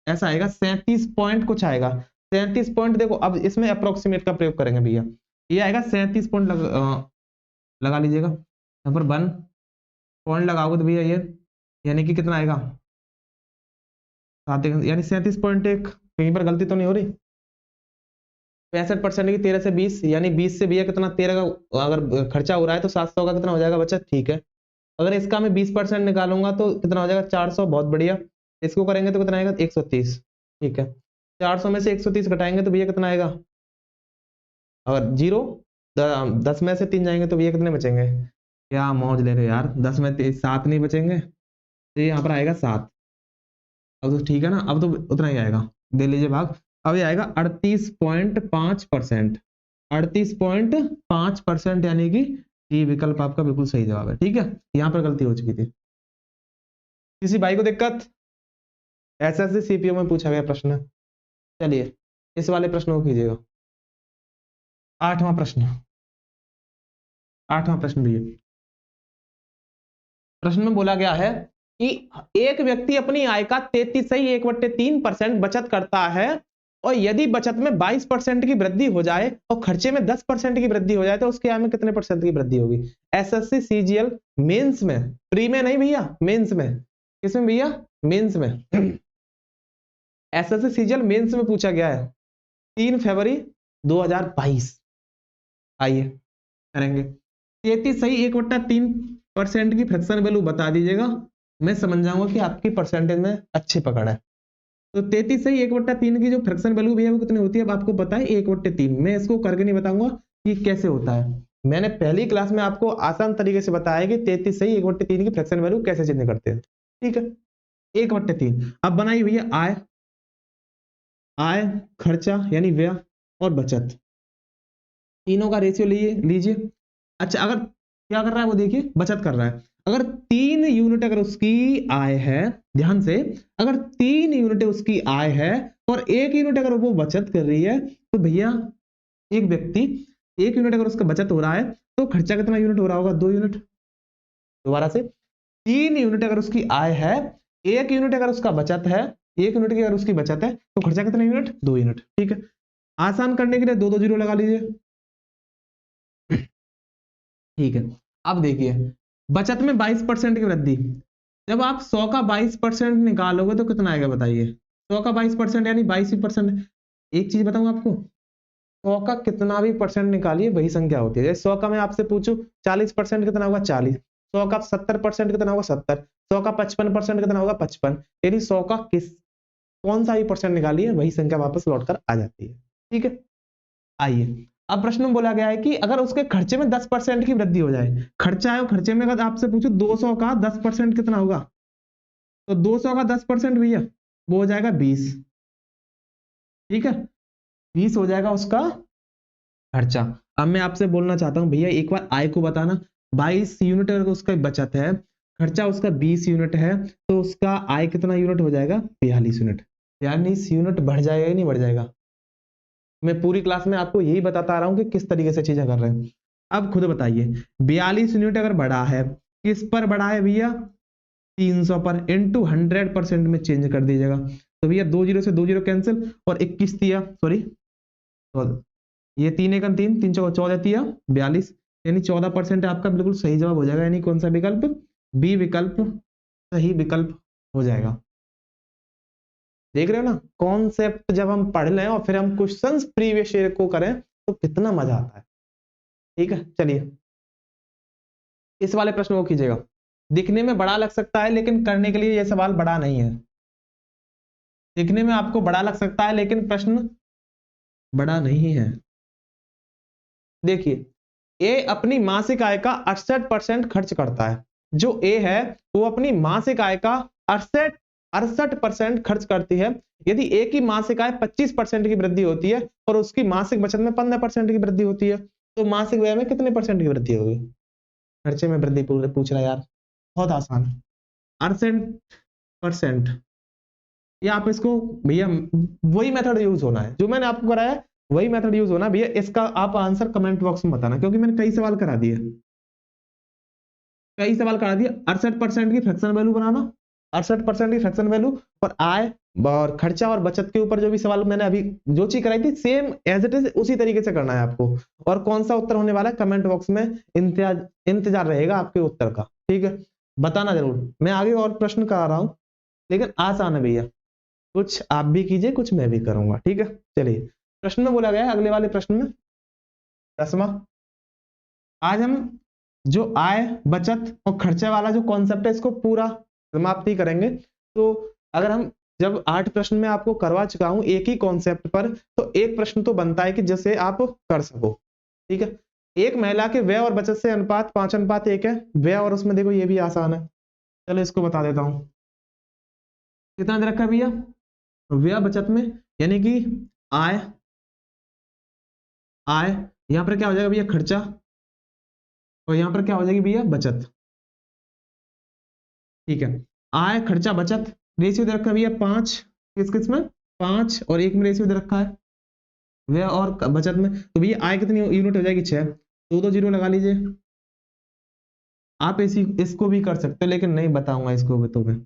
S1: ऐसा आएगा 37 पॉइंट कुछ आएगा, 37 पॉइंट। देखो अब इसमें अप्रोक्सीमेट का प्रयोग करेंगे भैया, ये आएगा 37 पॉइंट लगा लीजिएगा, यहाँ पर 1 पॉइंट लगाओगे तो भैया ये यानी कि कितना आएगा 7 यानी 37.1, कहीं पर गलती तो नहीं हो रही, 65% की 13 से 20 यानी 20 से भैया कितना 13 का अगर खर्चा हो रहा है तो 700 का कितना हो जाएगा बचत, ठीक है। अगर इसका मैं 20% निकालूंगा तो कितना हो जाएगा 400, बहुत बढ़िया। इसको करेंगे तो कितना आएगा 130, ठीक है। 400 में से 130 घटाएंगे तो भैया कितना आएगा, अगर 0 10 में से 3 जाएंगे तो भैया कितने बचेंगे, क्या मौज ले रहे हो यार, 10 में 7 नहीं बचेंगे तो यहाँ पर आएगा 7, अब तो ठीक है ना, अब तो उतना ही आएगा, दे लीजिए भाग। अब ये आएगा 38.5%, 38.5% यानी कि ये विकल्प आपका बिल्कुल सही जवाब है, ठीक है। यहाँ पर गलती हो चुकी थी, किसी भाई को दिक्कत, एसएससी सीपीओ में पूछा गया प्रश्न। चलिए इस वाले प्रश्न को कीजिएगा, 8वां प्रश्न, 8वां प्रश्न भी प्रश्न में बोला गया है कि एक व्यक्ति अपनी आय का 33.1/3% बचत करता है और यदि बचत में 22% की वृद्धि हो जाए और खर्चे में 10% की वृद्धि हो जाए तो उसके आय में कितने परसेंट की वृद्धि होगी। एसएससी सीजीएल मेंस में, प्री में नहीं भैया, मेंस में, किसमें भैया, मेंस में, एसएससी सीजीएल मेंस में पूछा गया है 3 फरवरी 2022। आइए करेंगे 33.1/3% की फ्रैक्शन वैल्यू बता दीजिएगा, मैं समझ जाऊंगा कि आपकी परसेंटेज में अच्छी पकड़ है। तो 33.1/3 की जो फ्रैक्शन वैल्यू भैया वो कितनी होती है, अब आपको पता है 1/3। मैं इसको करके नहीं बताऊंगा कि कैसे होता है, मैंने पहली क्लास में आपको आसान तरीके से बताया कि 33.1/3 की फ्रैक्शन वैल्यू कैसे चेंज करते हैं, ठीक है। 1/3 अब बनाइए भैया आय, आय खर्चा यानी व्यय और बचत, तीनों का रेशियो लीजिए। अच्छा अगर क्या कर रहा है वो देखिए, बचत कर रहा है, अगर 3 यूनिट अगर उसकी आय है, ध्यान से, अगर 3 यूनिट उसकी आय है और 1 यूनिट अगर वो बचत कर रही है तो भैया एक व्यक्ति 1 यूनिट अगर उसका बचत हो रहा है तो खर्चा कितना यूनिट हो रहा होगा, 2 यूनिट। दोबारा से 3 यूनिट अगर उसकी आय है, 1 यूनिट अगर उसका बचत है, 1 यूनिट की अगर उसकी बचत है तो खर्चा कितना यूनिट, 2 यूनिट, ठीक है। आसान करने के लिए 2 2 जीरो लगा लीजिए, ठीक है। अब देखिए बचत में 22% की वृद्धि, जब आप 100 का 22% निकालोगे तो कितना आएगा बताइए, 100 का 22% यानी 22%। एक चीज बताऊं आपको, 100 का कितना भी परसेंट निकालिए वही संख्या होती है। 100 का मैं आपसे पूछूं 40% कितना होगा 40, 100 का 70% कितना होगा 70, 100 का 55% कितना होगा 55, यानी 100 का कौन सा भी परसेंट निकालिए वही संख्या वापस लौट कर आ जाती है, ठीक है। आइए अब प्रश्न में बोला गया है कि अगर उसके खर्चे में 10% की वृद्धि हो जाए, खर्चा है और खर्चे में अगर आपसे पूछो 200 का 10% कितना होगा, तो 200 का 10% भैया वो हो जाएगा 20, ठीक है, 20 हो जाएगा उसका खर्चा। अब मैं आपसे बोलना चाहता हूं भैया एक बार आय को बताना, 22 यूनिट अगर उसका बचत है, खर्चा उसका 20 यूनिट है तो उसका आय कितना यूनिट हो जाएगा 42 यूनिट, यानी इस यूनिट बढ़ जाएगा या नहीं बढ़ जाएगा। मैं पूरी क्लास में आपको यही बताता आ रहा हूं कि किस तरीके से चीजें कर रहे हैं। अब खुद बताइए 42 यूनिट अगर बढ़ा है, किस पर बढ़ा है भैया, 300 पर, इंटू 100% में चेंज कर दीजिएगा। तो भैया 2 जीरो से 2 जीरो कैंसिल और 21 दिया, सॉरी ये 3 एकम 3, 3 चौका 14 दिया 42, यानी 14% आपका बिल्कुल सही जवाब हो जाएगा, यानी कौन सा विकल्प, बी विकल्प सही विकल्प हो जाएगा। देख रहे हो ना कॉन्सेप्ट, जब हम पढ़ लें और फिर हम क्वेश्चंस प्रीवियस ईयर को करें तो कितना मजा आता है, ठीक है। चलिए इस वाले प्रश्न को कीजिएगा, दिखने में बड़ा लग सकता है लेकिन करने के लिए यह सवाल बड़ा नहीं है, दिखने में आपको बड़ा लग सकता है लेकिन प्रश्न बड़ा नहीं है। देखिए ए अपनी मासिक आय का 68% खर्च करता है, जो ए है वो अपनी मासिक आय का 68 68% खर्च करती है। यदि एक ही मासिक आय 25% की वृद्धि होती है और उसकी मासिक बचत में 15% की वृद्धि होती है, तो मासिक व्यय में कितने परसेंट की वृद्धि होगी? खर्चे में वृद्धि पूछ रहा है यार, बहुत आसान है। 68%। या आप इसको भैया वही मेथड यूज होना है जो मैंने आपको कराया, वही मेथड यूज होना भैया। इसका आप आंसर कमेंट बॉक्स में बताना, क्योंकि मैंने कई सवाल करा दिए, कई सवाल करा दिए। 68% की फ्रैक्शन वैल्यू बनाना, 68% की फ्रैक्शन वैल्यू, और आय और खर्चा और बचत के ऊपर जो भी सवाल मैंने अभी जो चीज कराई थी सेम एज इट इज उसी तरीके से करना है आपको। और कौन सा उत्तर होने वाला है कमेंट बॉक्स में इंतजार रहेगा आपके उत्तर का, ठीक है? बताना जरूर। मैं आगे और प्रश्न करा रहा हूं, लेकिन आसान है भैया, कुछ आप भी कीजिए कुछ मैं भी करूंगा, ठीक है? चलिए प्रश्न में बोला गया है, अगले वाले प्रश्न में 10वां। आज हम जो आय बचत और खर्चे वाला जो कॉन्सेप्ट है इसको पूरा समाप्ति करेंगे। तो अगर हम जब 8 प्रश्न में आपको करवा चुका हूं एक ही कॉन्सेप्ट पर, तो एक प्रश्न तो बनता है कि जिसे आप कर सको, ठीक है? एक महिला के व्यय और बचत से अनुपात 5:1 है। व्यय और उसमें देखो ये भी आसान है, चलो इसको बता देता हूं। कितना दे रखा है भैया व्यय बचत में, यानी कि आय, आय यहां पर क्या हो जाएगा भैया खर्चा, और यहां पर क्या हो जाएगी भैया बचत, ठीक है? आय खर्चा बचत, रेशियो दे रखा है भैया 5, किस किस में 5 और 1 में रेशियो दे रखा है व्यय और बचत में। तो भैया आय कितनी यूनिट हो जाएगी 6, दो जीरो लगा लीजिए। आप इसको भी कर सकते हो, लेकिन नहीं बताऊंगा इसको भी, तो मैं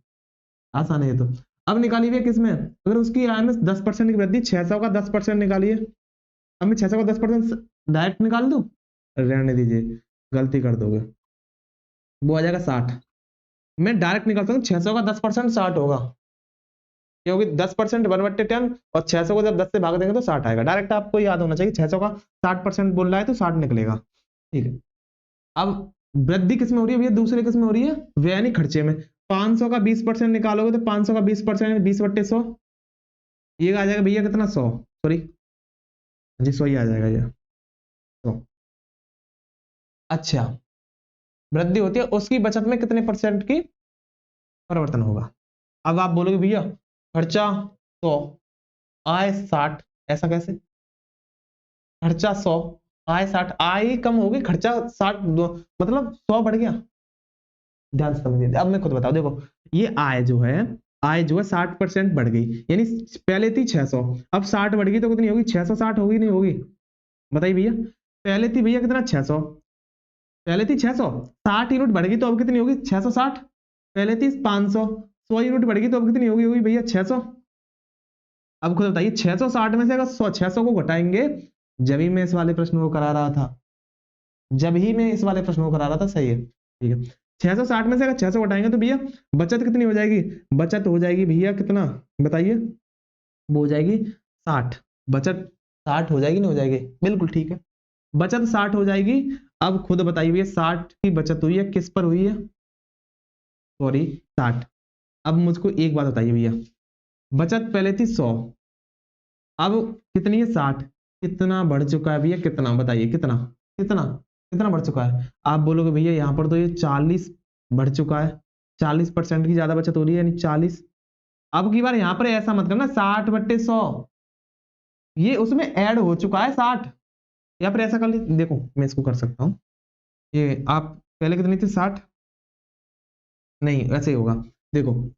S1: आसान है ये तो। अब निकालिए भैया किसमें, अगर उसकी आय में 10% की वृद्धि, 600 का 10% निकालिए। अब मैं 600 का 10% डायरेक्ट निकाल दूं, रहने दीजिए गलती कर दोगे, वो आ जाएगा 60। मैं डायरेक्ट निकालता हूँ, 600 का 10% 60 होगा, क्योंकि 10% 1/10 और 600 को जब 10 से भाग देंगे तो 60 आएगा। डायरेक्ट आपको याद होना चाहिए 600 का 60% बोल रहा है तो 60 निकलेगा, ठीक है? अब वृद्धि किस में हो रही है भैया, दूसरे किस में हो रही है व्यय यानी खर्चे में। 500 का 20% निकालोगे तो 500 का 20% 20/100, ये आ जाएगा भैया कितना 100, सॉरी जी 100 ही आ जाएगा ये 100। अच्छा वृद्धि होती है उसकी बचत में कितने परसेंट की परिवर्तन होगा। अब आप बोलोगे भैया खर्चा 100 आय 60, ऐसा कैसे? खर्चा 100 आय 60, आय कम होगी खर्चा 60, मतलब 100 बढ़ गया। ध्यान से समझिए, अब मैं खुद बताऊं, देखो ये आय जो है, आय जो है 60% बढ़ गई, यानी पहले थी 600, अब 60 बढ़ गई तो कितनी होगी 660 होगी नहीं होगी, बताइए भैया। पहले थी भैया कितना 600, पहले थी 600, 60 यूनिट बढ़ गई तो अब कितनी होगी 660। पहले थी 500, 100 यूनिट बढ़ गई तो अब कितनी होगी होगी भैया 600। अब खुद बताइए 660 में से अगर 600 को घटाएंगे, जब ही मैं इस वाले प्रश्न को करा रहा था, जब ही मैं इस वाले प्रश्न को करा रहा था, सही है, ठीक है? 660 में से अगर 600 घटाएंगे तो भैया बचत कितनी हो जाएगी, बचत हो जाएगी भैया कितना बताइए, वो हो जाएगी 60, बचत 60 हो जाएगी नहीं हो जाएगी, बिल्कुल ठीक है, बचत 60 हो जाएगी। अब खुद बताइए भैया 60 की बचत हुई है किस पर हुई है, सॉरी 60। अब मुझको एक बात बताइए भैया, बचत पहले थी 100, अब कितनी है 60, कितना बढ़ चुका है भैया, कितना बताइए, कितना कितना कितना बढ़ चुका है? आप बोलोगे भैया यहाँ पर तो ये 40 बढ़ चुका है, 40% की ज्यादा बचत हो रही है, यानी 40। अब की बार यहाँ पर ऐसा मत करना 60/100, ये उसमें ऐड हो चुका है 60, या फिर ऐसा कर लीजिए, देखो मैं इसको कर सकता हूँ, ये आप पहले कितनी थी 60, नहीं ऐसे ही होगा, देखो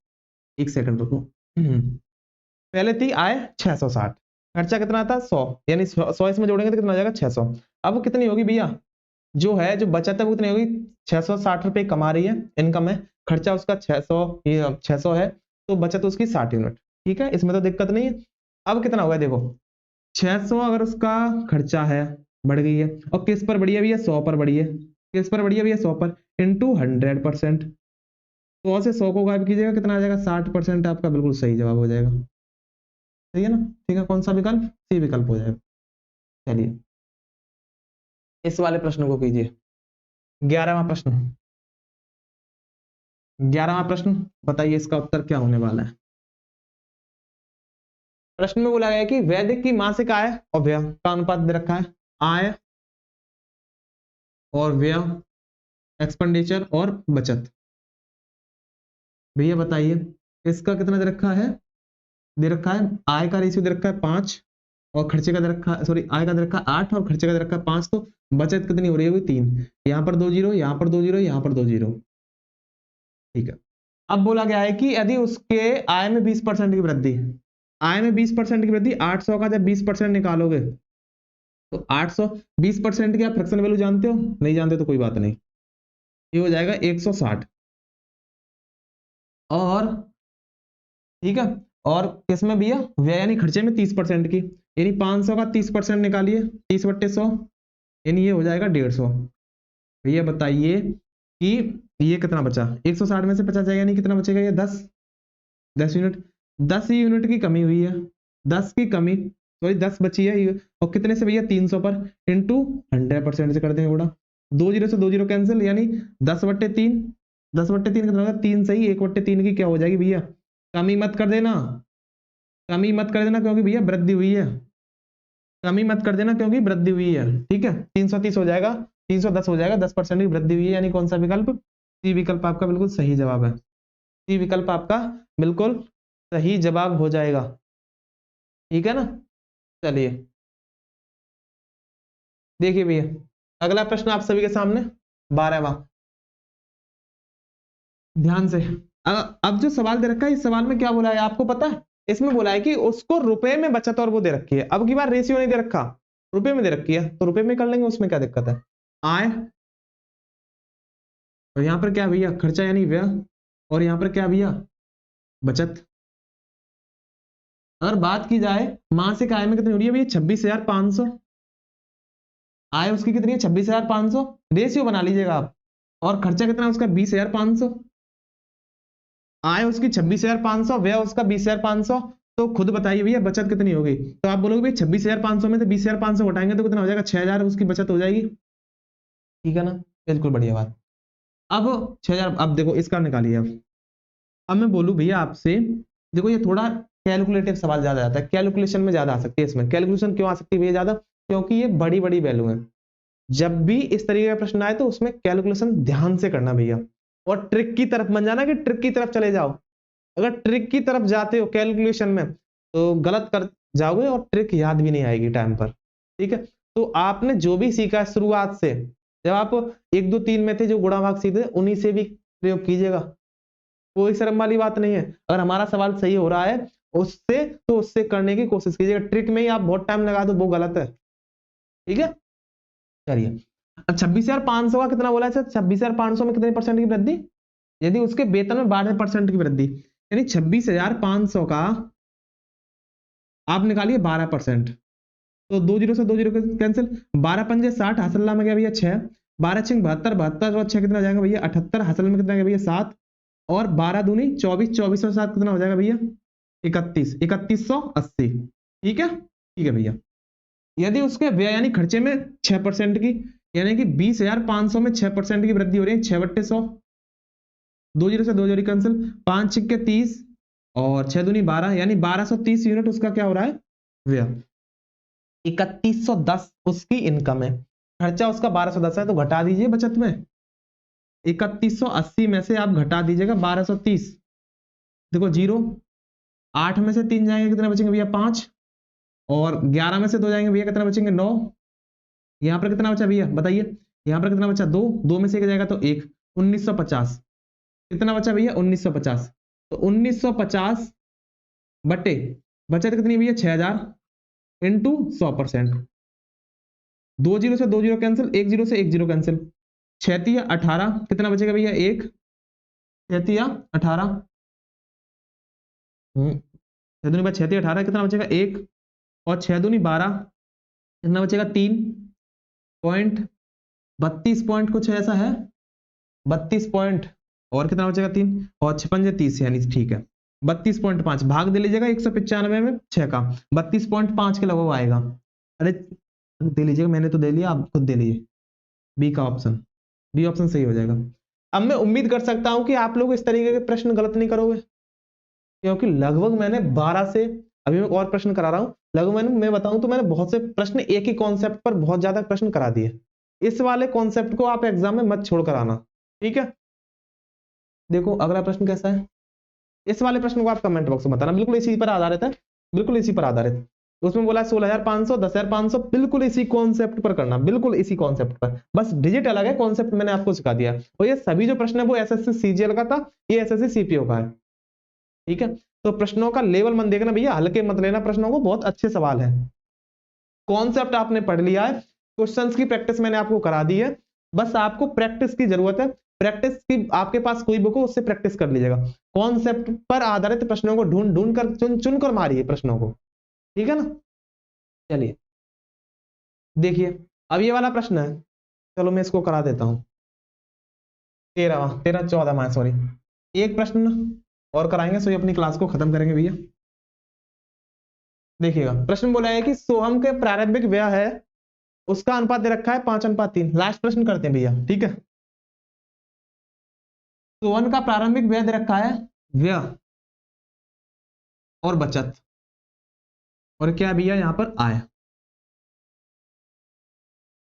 S1: एक सेकंड रुको। पहले थी आय 660, खर्चा कितना था 100, यानी 100 इसमें जोड़ेंगे तो कितना हो जाएगा 600। अब कितनी होगी भैया, जो है जो बचत है वो कितनी होगी, 660 रुपए कमा रही है, इनकम है, खर्चा उसका 600 है, तो बचत उसकी 60 यूनिट, ठीक है, इसमें तो दिक्कत नहीं है। अब कितना होगा देखो, 600 अगर उसका खर्चा है बढ़ गई है, और किस पर बढ़ी है भैया 100 पर बढ़ी है, किस पर बढ़ी है भैया 100 पर, इंटू 100%, 100 से 100 को गायब कीजिएगा कितना आ जाएगा 60%, आपका बिल्कुल सही जवाब हो जाएगा, सही है ना? ठीक है, कौन सा विकल्प, सी विकल्प हो जाएगा। चलिए इस वाले प्रश्न को कीजिए, 11वां प्रश्न, 11वां प्रश्न बताइए इसका उत्तर क्या होने वाला है। प्रश्न में बोला गया कि वैदिक की मासिक आय और व्यय का अनुपात दे रखा है, आय और व्यय, एक्सपेंडिचर और बचत, भैया बताइए इसका कितना दे रखा है, दे रखा है आय का रेशियो दे रखा है 5 और खर्चे का दे रखा है, सॉरी आय का दे रखा है 8 और खर्चे का दे रखा है 5, तो बचत कितनी हो रही है 3। यहाँ पर 2 जीरो, यहाँ पर 2 जीरो, यहाँ पर 2 जीरो। ठीक है, अब बोला गया है कि यदि उसके आय में 20% की वृद्धि, आय में 20% की वृद्धि, 800 का जब 20% निकालोगे तो 800, 20% की आप फ्रैक्शन वैल्यू जानते हो, नहीं जानते तो कोई बात नहीं, ये हो जाएगा 160। और ठीक है, और किसमें भैया, व्यय यानी खर्चे में 30% की, यानी 500 का 30% निकालिए, 30/100, यानी ये हो जाएगा 150। भैया बताइए कि ये कितना बचा, 160 में से 50 जाएगा, यानी कितना बचेगा, ये 10 यूनिट, 10 ही यूनिट की कमी हुई है, 10 की कमी, सॉरी 10 बची है, और कितने से भैया, 300 पर, इंटू 100% से कर देंगे बड़ा, 2 जीरो से 2 जीरो कैंसिल, यानी 10/3, 10/3 कितना होगा, 3 सही, 1/3 की क्या हो जाएगी भैया, कमी मत कर देना, कमी मत कर देना, क्योंकि भैया वृद्धि हुई है, कमी मत कर देना क्योंकि वृद्धि हुई है। ठीक है, 330 हो जाएगा, 310 हो जाएगा, 10% की वृद्धि हुई है, यानी कौन सा विकल्प, सी विकल्प आपका बिल्कुल सही जवाब है, सी विकल्प आपका बिल्कुल सही जवाब हो जाएगा। ठीक है ना, चलिए देखिए भैया अगला प्रश्न आप सभी के सामने 12वां, ध्यान से। अब जो सवाल दे रखा है, इस सवाल में क्या बोला है आपको पता है, इसमें बोला है कि उसको रुपए में बचत और वो दे रखी है, अब की बार रेशियो नहीं दे रखा, रुपए में दे रखी है, तो रुपए में कर लेंगे, उसमें क्या दिक्कत है, आय और यहाँ पर क्या भैया खर्चा यानी व्यय, और यहाँ पर क्या भैया बचत। अगर बात की जाए मासिक आय में कितनी हो रही है भैया, 26,500, आय उसकी कितनी है 26,500, रेशियो बना लीजिएगा आप, और खर्चा कितना है उसका 20,500, आय उसकी 26,500, व्यय उसका 20,500, तो खुद बताइए भैया बचत कितनी होगी, तो आप बोलोगे भाई 26,500 में से 20,500 घटाएंगे तो कितना हो जाएगा, 6,000 उसकी बचत हो जाएगी। ठीक है ना, बिल्कुल बढ़िया बात। अब 6,000, अब देखो इसका निकालिए। अब मैं बोलूं भैया आपसे, देखो ये थोड़ा कैलकुलेटिव सवाल ज्यादा आता है, कैलकुलेशन में ज्यादा आ सकती है, इसमें कैलकुलेशन क्यों आ सकती है भैया ज्यादा, क्योंकि ये बड़ी बड़ी वैल्यू है, जब भी इस तरीके का प्रश्न आए तो उसमें कैलकुलेशन ध्यान से करना भैया, और ट्रिक की तरफ मत जाना कि ट्रिक की तरफ चले जाओ, अगर ट्रिक की तरफ जाते हो कैलकुलेशन में तो गलत कर जाओगे और ट्रिक याद भी नहीं आएगी टाइम पर। ठीक है, तो आपने जो भी सीखा शुरुआत से, जब आप 1 2 3 में थे जो गुणा भाग सीखे उन्हीं से भी प्रयोग कीजिएगा, कोई शर्म वाली बात नहीं है। अगर हमारा सवाल सही हो रहा है उससे, तो उससे करने की कोशिश कीजिएगा, ट्रिक में ही आप बहुत टाइम लगा दो वो गलत है। ठीक है, चलिए अब 26,500 का कितना बोला है, 26,500 में कितने परसेंट की वृद्धि, यदि उसके वेतन में 12% की वृद्धि, यानी 26,500 का आप निकालिए 12%, तो 2 जीरो से 2 जीरो कैंसिल, 12 पंजे 60, हासिल में गया भैया 6, 12 छिंग 72, 72 और 6 कितना हो जाएगा भैया 78, हासिल में कितना गया भैया 7, और 12 दूनी 24, 24 और 7 कितना हो जाएगा भैया 31, 3180। ठीक है, ठीक है भैया, यदि उसके व्यय यानी खर्चे में 6% की, यानी कि 20,500 में 6% की वृद्धि हो रही है, 6/100, 2 जीरो से 2 जीरो कैंसिल, 5 छिक्के 30 और 6 दूनी 12, यानी 1230 यूनिट उसका क्या हो रहा है व्यय, 3110 उसकी इनकम है, खर्चा उसका 1210 है, तो घटा दीजिए बचत में, 3180 में से आप घटा दीजिएगा 1230, देखो जीरो, 8 में से 3 जाएंगे कितने बचेंगे भैया 5, और 11 में से 2 जाएंगे भैया कितना बचेंगे 9, यहाँ पर कितना बचा भैया बताइए, यहाँ पर कितना बचा 2, 2 में से 1 जाएगा तो 1, 1950, कितना बचा भैया 1950, तो 1950 बटे बचत कितनी भैया 6,000 इंटू 100%, 2 जीरो से 2 जीरो कैंसिल, 1 जीरो से 1 जीरो कैंसिल, 6 18, कितना बचेगा भैया 1, 6 18, 6 दूनी 18 कितना बचेगा 1, और 6 दूनी 12 कितना बचेगा 3.32 पॉइंट कुछ ऐसा है, 32 पॉइंट, और कितना बचेगा 3, और 6 30, यानी ठीक है 32.5, भाग दे लीजिएगा 195 में 6 का, 32.5 के लगभग आएगा। अरे दे लीजिएगा, मैंने तो दे लिया, आप खुद दे लीजिए, बी का ऑप्शन, बी ऑप्शन सही हो जाएगा। अब मैं उम्मीद कर सकता हूं कि आप लोग इस तरीके के प्रश्न गलत नहीं करोगे, क्योंकि लगभग मैंने 12 से, अभी मैं और प्रश्न करा रहा हूं, लगभग मैं बताऊं तो मैंने बहुत से प्रश्न एक ही कॉन्सेप्ट पर बहुत ज्यादा प्रश्न करा दिए, इस वाले कॉन्सेप्ट को आप एग्जाम में मत छोड़ कर आना। ठीक है, देखो अगला प्रश्न कैसा है, इस वाले प्रश्न को आप कमेंट बॉक्स में बताना, बिल्कुल इसी पर आधारित है, बिल्कुल इसी पर आधारित। उसमें बोला 16,500, 10,500, बिल्कुल इसी कॉन्सेप्ट पर करना, बिल्कुल इसी कॉन्सेप्ट पर, बस डिजिट अलग है, कॉन्सेप्ट मैंने आपको सिखा दिया। और ये सभी जो प्रश्न है वो एसएससी सीजीएल का था, ये एसएससी सीपीओ का है, ठीक है। तो प्रश्नों का लेवल मत देखना भैया, हल्के मत लेना प्रश्नों को, बहुत अच्छे सवाल है। कॉन्सेप्ट आपने पढ़ लिया है, क्वेश्चंस की प्रैक्टिस मैंने आपको करा दी है, बस आपको प्रैक्टिस की जरूरत है। प्रैक्टिस की आपके पास कोई बुक हो उससे प्रैक्टिस कर लीजिएगा, कॉन्सेप्ट पर आधारित प्रश्नों को ढूंढ ढूंढ कर चुन कर मारिए प्रश्नों को, ठीक है ना। चलिए देखिए, अब ये वाला प्रश्न है, चलो मैं इसको करा देता हूं, 14वां सॉरी, एक प्रश्न और कराएंगे, सो अपनी क्लास को खत्म करेंगे भैया। देखिएगा, प्रश्न बोला है कि सोहम के प्रारंभिक व्यय है, उसका अनुपात दे रखा है 5:3। लास्ट प्रश्न करते हैं भैया, ठीक है। सोहन का प्रारंभिक व्यय दे रखा है, व्यय और बचत, और क्या भैया यहाँ पर आय,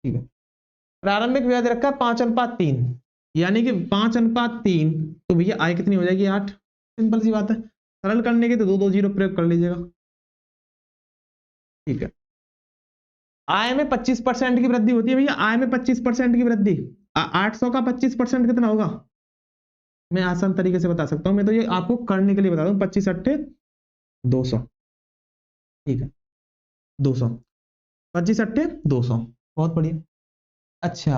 S1: ठीक है। प्रारंभिक व्यय दे रखा है 5:3, यानी कि 5:3, तो भैया आय कितनी हो जाएगी? 8। सिंपल सी बात है, सरल करने के तो 2 2 0 प्रयोग कर लीजिएगा, ठीक है। आय में 25% की वृद्धि होती है भैया, आय में 25% की वृद्धि, 800 का 25% कितना होगा? मैं आसान तरीके से बता सकता हूं, मैं तो ये आपको करने के लिए बता दूं, 25 अट्ठे 200, ठीक है, 200, 25 अट्ठे 200, बहुत बढ़िया। अच्छा,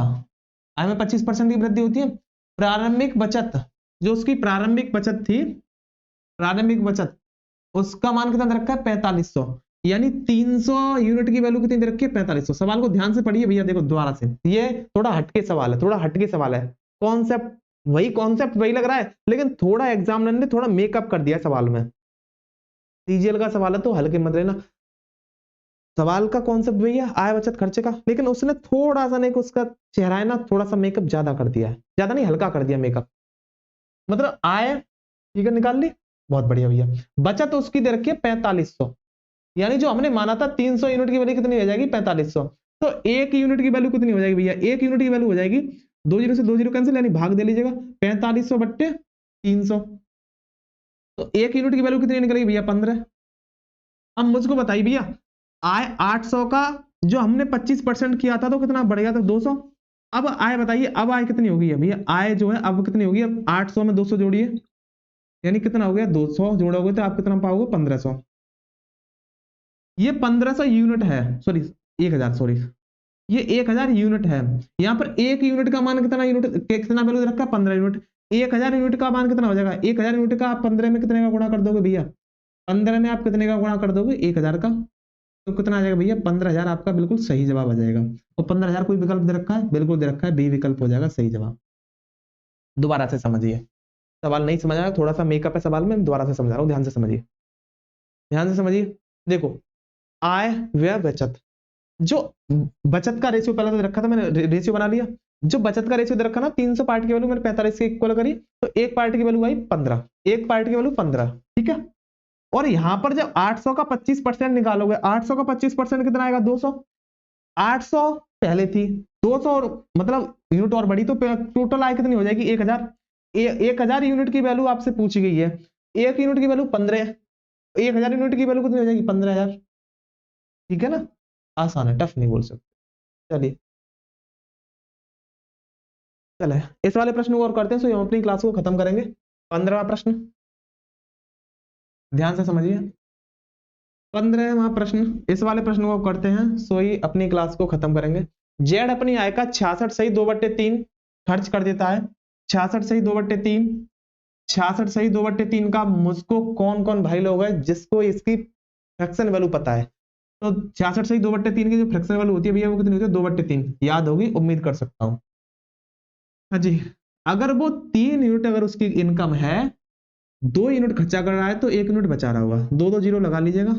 S1: आय में 25% की वृद्धि होती है। प्रारंभिक बचत, जो उसकी प्रारंभिक बचत थी, प्रारंभिक बचत, उसका मान कितना दे रखा है? 4500, यानी 300 यूनिट की वैल्यू कितनी दे रखी है? 4500। सवाल को ध्यान से पढ़िए भैया, देखो दोबारा से, ये थोड़ा हटके सवाल है, थोड़ा हटके सवाल है, कॉन्सेप्ट वही लग रहा है, लेकिन थोड़ा एग्जामिनर ने थोड़ा मेकअप कर दिया सवाल में। सीजीएल का सवाल है तो हल्के मत लेना, सवाल का कॉन्सेप्ट भैया आय बचत खर्चे का, लेकिन उसने थोड़ा सा नहीं, उसका चेहरा है ना, थोड़ा सा मेकअप ज्यादा कर दिया है, ज्यादा नहीं हल्का कर दिया मेकअप, मतलब आय, ठीक है, निकाल ली, बहुत बढ़िया भैया। बचत उसकी दे रखी है 4500, यानी जो हमने माना था 300 यूनिट की वैल्यू कितनी हो जाएगी? 4500। तो एक यूनिट की वैल्यू कितनी हो जाएगी भैया? एक यूनिट की वैल्यू हो जाएगी 2 0 से 2 0 कैंसिल, यानी भाग दे लीजिएगा, 4500 बट्टे 300, तो एक यूनिट की वैल्यू कितनी निकलेगी भैया? 15। अब मुझको बताइए भैया, आय 800 का जो हमने 25% किया था तो कितना बढ़ गया था? 200। अब आय बताइए, अब आय कितनी होगी भैया? आय जो है अब कितनी होगी? अब 800 में 200 जोड़िए, यानी कितना हो गया? 200 जोड़ोगे तो आप कितना पाओगे? 1500। ये 1500 यूनिट है, सॉरी 1000, सॉरी, ये 1000 यूनिट है। यहाँ पर एक यूनिट का मान कितना, यूनिट कितना वैल्यू रखा? 15 यूनिट। 1000 यूनिट का मान कितना हो जाएगा? 1000 यूनिट का आप 15 में कितने का गुणा कर दोगे भैया? 15 में आप कितने का गुणा कर दोगे? 1000 का, तो कितना आ जाएगा भैया? 15,000 आपका बिल्कुल सही जवाब आ जाएगा। और 15,000 कोई विकल्प दे रखा है? बिल्कुल दे रखा है, बी विकल्प हो जाएगा सही जवाब। दोबारा से समझिए, सवाल नहीं समझ आया, थोड़ा सा मेकअप है सवाल में, दोबारा से समझा रहा हूँ, ध्यान से समझिए, ध्यान से समझिए। देखो, आय व्यय बचत, जो बचत का रेशियो पहले तो रखा था मैंने, रेशियो बना लिया, जो बचत का रेशियो दे रखा ना, 300 पार्ट की वैल्यू मैंने 45 के इक्वल करी, तो एक पार्ट की वैल्यू आई 15, एक पार्ट की वैल्यू 15, ठीक है। और यहां पर जब 800 का 25% निकालोगे, 800 का 25% कितना आएगा? 200। 800 पहले थी, 200 और मतलब यूनिट और बढ़ी, तो टोटल आय कितनी हो जाएगी? 1000। 1000 यूनिट की वैल्यू आपसे पूछी गई है, एक यूनिट की वैल्यू 15, 1000 यूनिट की वैल्यू कितनी हो जाएगी? 15,000, ठीक है ना, आसान है, टफ नहीं बोल सकते। चलिए चले इस वाले प्रश्न को और करते हैं, सो हम अपनी क्लास को खत्म करेंगे। 15वां प्रश्न, ध्यान से समझिए, 15वां प्रश्न, इस वाले प्रश्न को करते हैं, सो ही अपनी क्लास को खत्म करेंगे। जेड अपनी आय का 66 सही 2/3 खर्च कर देता है, 66 सही 2/3, 66 सही 2/3 का मुझको कौन कौन भाई लोग हैं जिसको इसकी फ्रैक्शन वैल्यू पता है? तो 66 सही 2/3 की जो फ्रैक्शन वैल्यू होती है भैया, वो कितनी होती है? 2/3, याद होगी, उम्मीद कर सकता हूं। हाँ जी, अगर वो 3 यूनिट अगर उसकी इनकम है, 2 यूनिट खर्चा कर रहा है, तो 1 यूनिट बचा रहा होगा, 2 2 0 लगा लीजिएगा।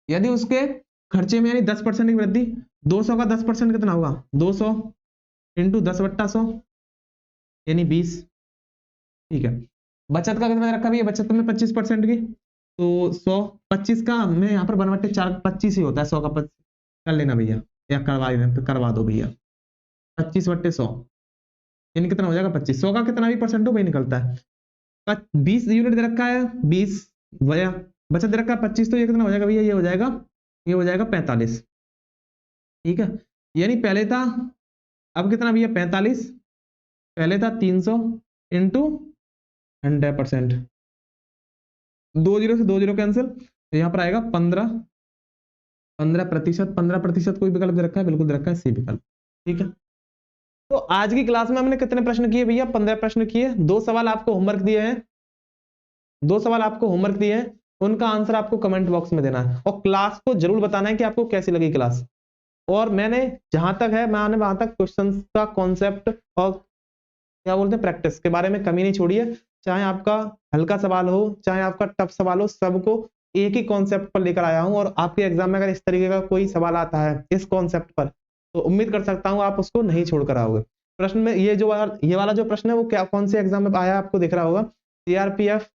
S1: यदि उसके खर्चे में यानी 10% की वृद्धि, 200 का 10% कितना होगा? 200 इंटू 10/100, यानी 20, ठीक है। बचत का कितना रखा भैया? बचत में 25% की, तो 100, 25 का मैं यहाँ पर बनवटे 4 25 ही होता है, 100 का 25 कर लेना भैया, या करवा दो भैया, 25/100, यानी कितना हो जाएगा? 25। 100 का कितना भी परसेंट हो वही निकलता है। 20 यूनिट दे रखा है 20 वया बचा दे रखा है 25, तो ये कितना हो जाएगा भैया, ये हो जाएगा 45। ठीक है, यानी पहले था, अब कितना भैया 45, पहले था 300 इंटू 100%, 2 जीरो से 2 जीरो कैंसिल, तो यहाँ पर आएगा 15%। कोई विकल्प दे रखा है, बिल्कुल दे रखा है सी विकल्प। ठीक है, तो आज की क्लास में हमने कितने प्रश्न किए भैया, 15 प्रश्न किए। 2 सवाल आपको होमवर्क दिए हैं, 2 सवाल आपको होमवर्क दिए हैं, उनका आंसर आपको कमेंट बॉक्स में देना है और क्लास को जरूर बताना है कि आपको कैसी लगी क्लास। और मैंने जहां तक है मैंने वहां तक क्वेश्चंस का कॉन्सेप्ट और क्या बोलते हैं प्रैक्टिस के बारे में कमी नहीं छोड़ी है। चाहे आपका हल्का सवाल हो चाहे आपका टफ सवाल हो, सबको एक ही कॉन्सेप्ट पर लेकर आया हूं। और आपके एग्जाम में अगर इस तरीके का कोई सवाल आता है इस कॉन्सेप्ट पर, तो उम्मीद कर सकता हूं आप उसको नहीं छोड़कर आओगे। प्रश्न में ये वाला जो प्रश्न है वो क्या कौन से एग्जाम में आया आपको दिख रहा होगा, सीआरपीएफ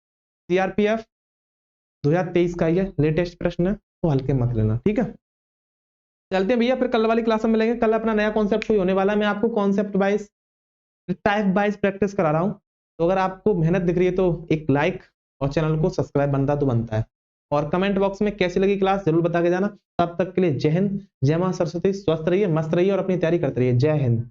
S1: 2023 का ये लेटेस्ट प्रश्न है, तो हल्के मत लेना। ठीक है, चलते हैं भैया, फिर कल वाली क्लास में मिलेंगे। कल अपना नया कॉन्सेप्ट कोई होने वाला है, मैं आपको concept wise type wise practice करा रहा हूं। तो अगर आपको मेहनत दिख रही है तो एक लाइक और चैनल को सब्सक्राइब बनता तो बनता है, और कमेंट बॉक्स में कैसी लगी क्लास जरूर बता के जाना। तब तक के लिए जय हिंद, जय मां सरस्वती, स्वस्थ रहिए, मस्त रहिए और अपनी तैयारी करते रहिए। जय हिंद।